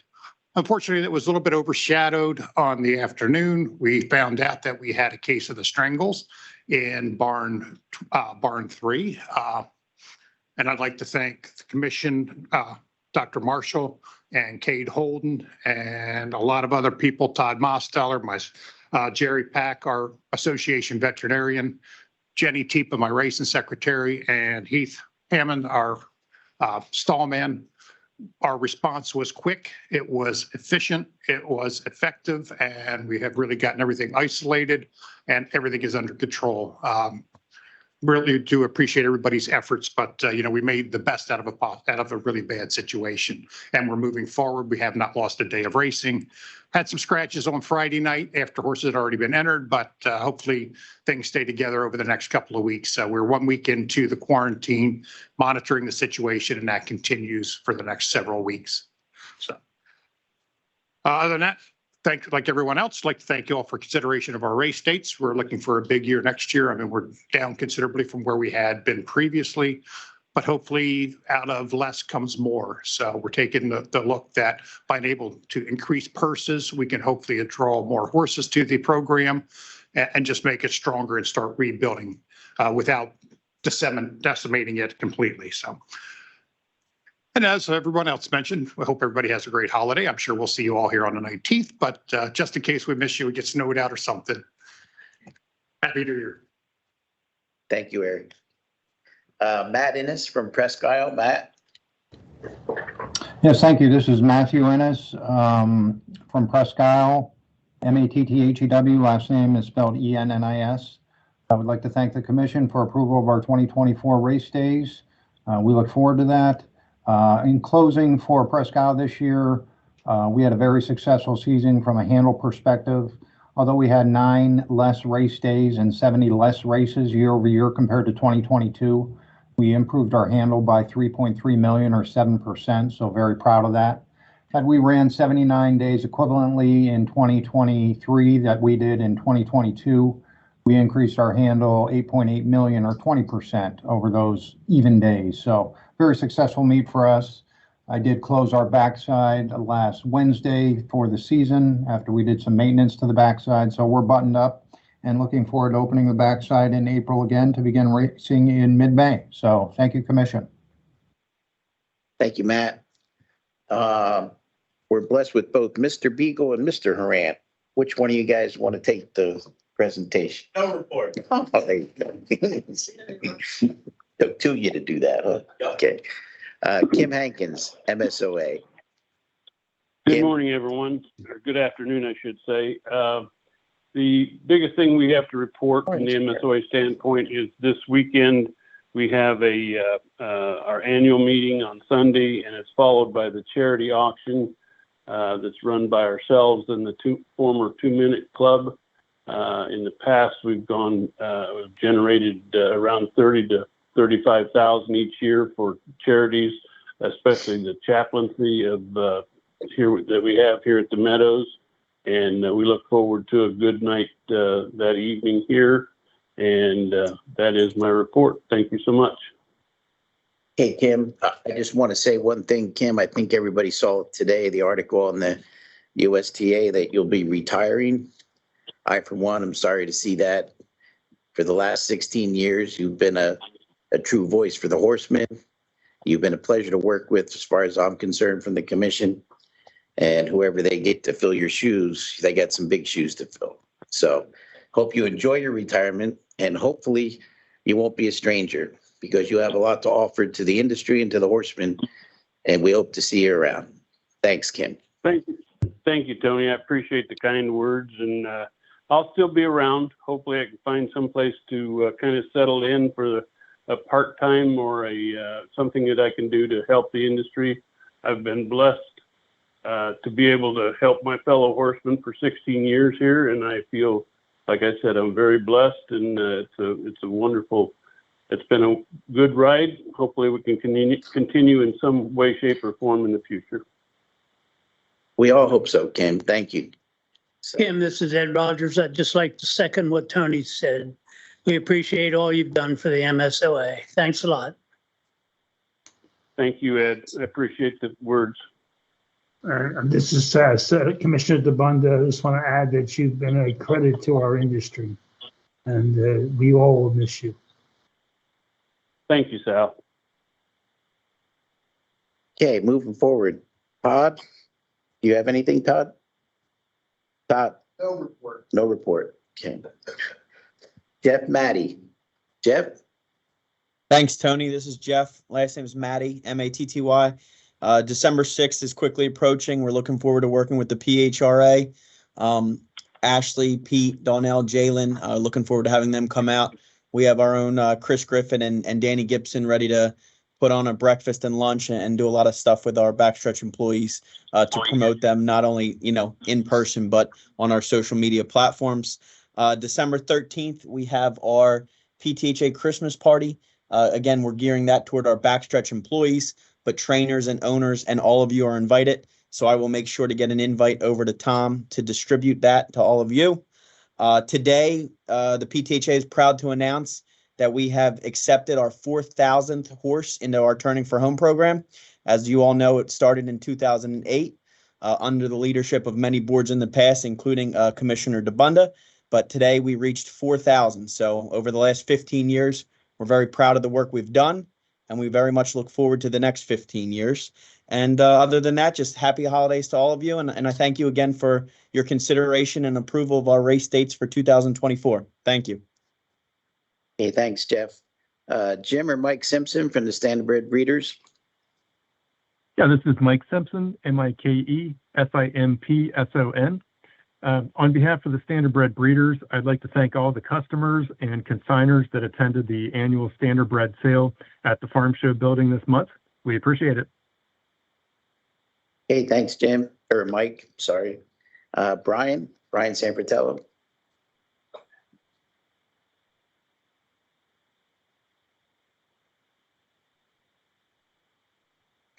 Unfortunately, it was a little bit overshadowed on the afternoon. We found out that we had a case of the strangles in barn 3. And I'd like to thank the commission, Dr. Marshall and Cade Holden, and a lot of other people, Todd Mosteller, Jerry Pack, our association veterinarian, Jenny Teepa, my racing secretary, and Heath Hammond, our stallman. Our response was quick, it was efficient, it was effective, and we have really gotten everything isolated and everything is under control. Really do appreciate everybody's efforts, but we made the best out of a really bad situation, and we're moving forward. We have not lost a day of racing. Had some scratches on Friday night after horses had already been entered, but hopefully things stay together over the next couple of weeks. We're 1 week into the quarantine, monitoring the situation, and that continues for the next several weeks. So other than that, like everyone else, I'd like to thank you all for consideration of our race dates. We're looking for a big year next year. I mean, we're down considerably from where we had been previously, but hopefully out of less comes more. So we're taking the look that by being able to increase purses, we can hopefully draw more horses to the program and just make it stronger and start rebuilding without decimating it completely. So. And as everyone else mentioned, I hope everybody has a great holiday. I'm sure we'll see you all here on the 19th, but just in case we miss you, it gets snowed out or something. Happy New Year. Thank you, Eric. Matt Innes from Presque Isle. Matt? Yes, thank you. This is Matthew Innes from Presque Isle, Matthew. Last name is spelled Ennis. I would like to thank the commission for approval of our 2024 race days. We look forward to that. In closing, for Presque Isle this year, we had a very successful season from a handle perspective. Although we had 9 less race days and 70 less races year over year compared to 2022, we improved our handle by 3.3 million or 7%, so very proud of that. Had we ran 79 days equivalently in 2023 that we did in 2022, we increased our handle 8.8 million or 20% over those even days. So very successful meet for us. I did close our backside last Wednesday for the season after we did some maintenance to the backside. So we're buttoned up and looking forward to opening the backside in April again to begin racing in mid-May. So thank you, Commission. Thank you, Matt. We're blessed with both Mr. Beagle and Mr. Harant. Which one of you guys want to take the presentation? No report. Oh, there you go. Took 2 of you to do that, huh? Okay. Kim Hankins, MSOA. Good morning, everyone. Or good afternoon, I should say. The biggest thing we have to report from the MSOA standpoint is this weekend we have our annual meeting on Sunday, and it's followed by the charity auction that's run by ourselves and the former 2-Minute Club. In the past, we've generated around 30 to 35,000 each year for charities, especially the chaplaincy of here that we have here at the Meadows. And we look forward to a good night that evening here. And that is my report. Thank you so much. Hey, Kim, I just want to say one thing, Kim. I think everybody saw today the article on the USTA that you'll be retiring. I, for one, am sorry to see that. For the last 16 years, you've been a true voice for the horsemen. You've been a pleasure to work with as far as I'm concerned from the commission. And whoever they get to fill your shoes, they got some big shoes to fill. So hope you enjoy your retirement, and hopefully you won't be a stranger because you have a lot to offer to the industry and to the horsemen. And we hope to see you around. Thanks, Kim. Thank you. Thank you, Tony. I appreciate the kind words, and I'll still be around. Hopefully I can find some place to kind of settle in for a part-time or something that I can do to help the industry. I've been blessed to be able to help my fellow horsemen for 16 years here, and I feel, like I said, I'm very blessed, and it's a wonderful. It's been a good ride. Hopefully we can continue in some way, shape, or form in the future. We all hope so, Kim. Thank you. Kim, this is Ed Rogers. I'd just like to second what Tony said. We appreciate all you've done for the MSOA. Thanks a lot. Thank you, Ed. I appreciate the words. This is Commissioner DeBunda. I just want to add that you've been a credit to our industry, and we all will miss you. Thank you, Sal. Okay, moving forward. Todd, do you have anything, Todd? Todd? No report. No report. Okay. Jeff Matty. Jeff? Thanks, Tony. This is Jeff. Last name is Matty, Matty. December 6th is quickly approaching. We're looking forward to working with the PHRA. Ashley, Pete, Donnell, Jalen, looking forward to having them come out. We have our own Chris Griffin and Danny Gibson ready to put on a breakfast and lunch and do a lot of stuff with our backstretch employees to promote them, not only, in person, but on our social media platforms. December 13th, we have our PTHA Christmas party. Again, we're gearing that toward our backstretch employees, but trainers and owners and all of you are invited. So I will make sure to get an invite over to Tom to distribute that to all of you. Today, the PTHA is proud to announce that we have accepted our 4,000th horse into our Turning for Home program. As you all know, it started in 2008 under the leadership of many boards in the past, including Commissioner DeBunda. But today we reached 4,000. So over the last 15 years, we're very proud of the work we've done, and we very much look forward to the next 15 years. And other than that, just happy holidays to all of you. And I thank you again for your consideration and approval of our race dates for 2024. Thank you. Hey, thanks, Jeff. Jim or Mike Simpson from the Standardbred Breeders. Yeah, this is Mike Simpson, MikeSimpson. On behalf of the Standardbred Breeders, I'd like to thank all the customers and consigners that attended the annual Standardbred sale at the Farm Show building this month. We appreciate it. Okay, thanks, Jim, or Mike, sorry. Brian Sampratello.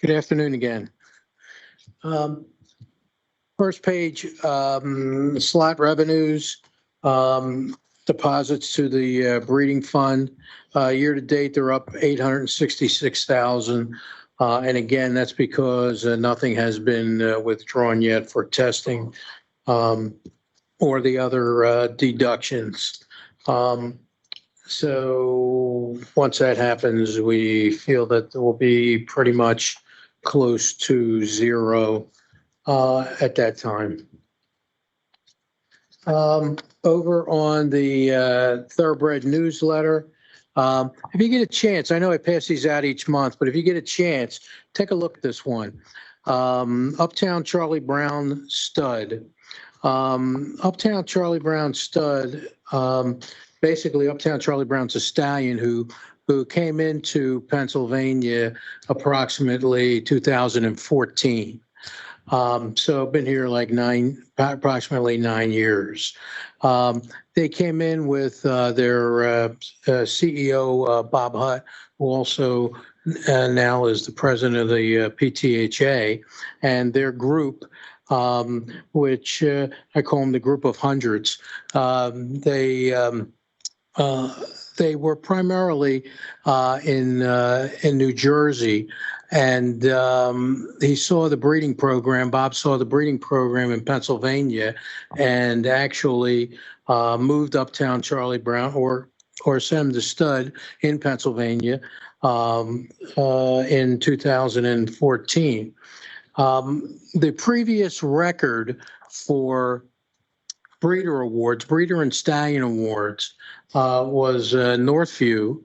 Good afternoon again. First page, slot revenues, deposits to the breeding fund. Year to date, they're up 866,000. And again, that's because nothing has been withdrawn yet for testing or the other deductions. So once that happens, we feel that we'll be pretty much close to zero at that time. Over on the Thoroughbred newsletter, if you get a chance, I know I pass these out each month, but if you get a chance, take a look at this one. Uptown Charlie Brown stud. Uptown Charlie Brown stud, basically Uptown Charlie Brown's a stallion who came into Pennsylvania approximately 2014. So I've been here like approximately 9 years. They came in with their CEO, Bob Hutt, who also now is the president of the PTHA, and their group, which I call them the group of hundreds. They were primarily in New Jersey, and he saw the breeding program. Bob saw the breeding program in Pennsylvania, and actually moved Uptown Charlie Brown or sent him to stud in Pennsylvania in 2014. The previous record for breeder awards, breeder and stallion awards, was Northview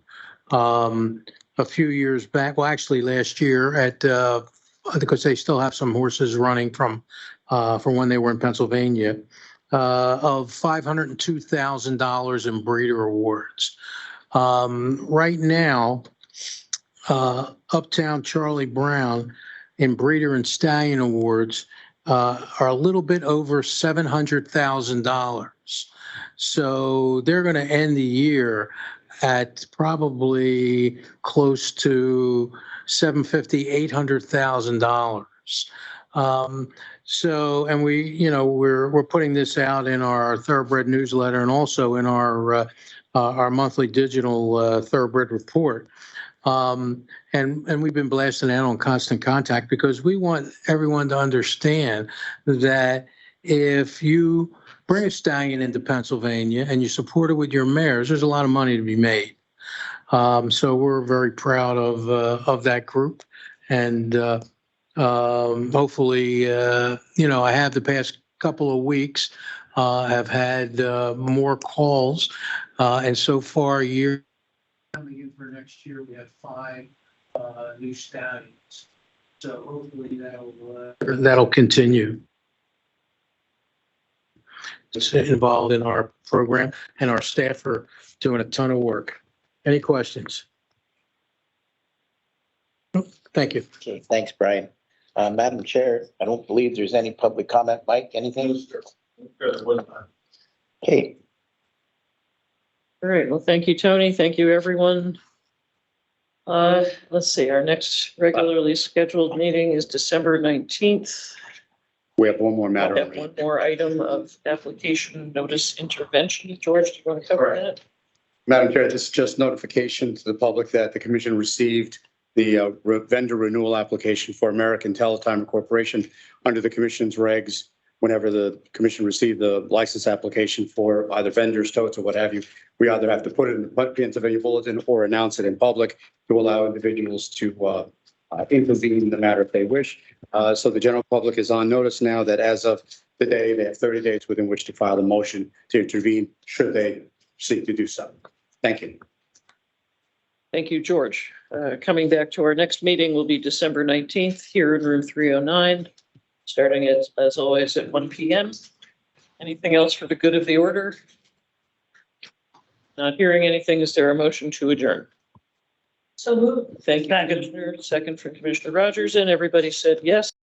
a few years back. Well, actually last year at because they still have some horses running from when they were in Pennsylvania, of $502,000 in breeder awards. Right now, Uptown Charlie Brown in breeder and stallion awards are a little bit over $700,000. So they're going to end the year at probably close to $800,000. So, and we're putting this out in our Thoroughbred newsletter and also in our monthly digital Thoroughbred report. And we've been blasting out on Constant Contact because we want everyone to understand that if you bring a stallion into Pennsylvania and you support it with your mares, there's a lot of money to be made. So we're very proud of that group, and hopefully, I have the past couple of weeks have had more calls, and so far coming in for next year, we have 5 new stallions. So hopefully that'll continue. It's involved in our program, and our staff are doing a ton of work. Any questions? Thank you. Okay, thanks, Brian. Madam Chair, I don't believe there's any public comment. Mike, anything? Okay. All right, well, thank you, Tony. Thank you, everyone. Let's see, our next regularly scheduled meeting is December 19th. We have one more matter. We have one more item of application notice intervention. George, do you want to cover that? Madam Chair, this is just notification to the public that the commission received the vendor renewal application for American Teletimer Corporation under the commission's regs. Whenever the commission received the license application for either vendors, totes, or what have you, we either have to put it in the Pennsylvania Bulletin or announce it in public to allow individuals to intervene in the matter if they wish. So the general public is on notice now that as of today, they have 30 days within which to file a motion to intervene should they seek to do so. Thank you. Thank you, George. Coming back to our next meeting will be December 19th here in room 309, starting as always at 1 p.m. Anything else for the good of the order? Not hearing anything. Is there a motion to adjourn? So moved. Thank you, Commissioner. Second from Commissioner Rogers, and everybody said yes.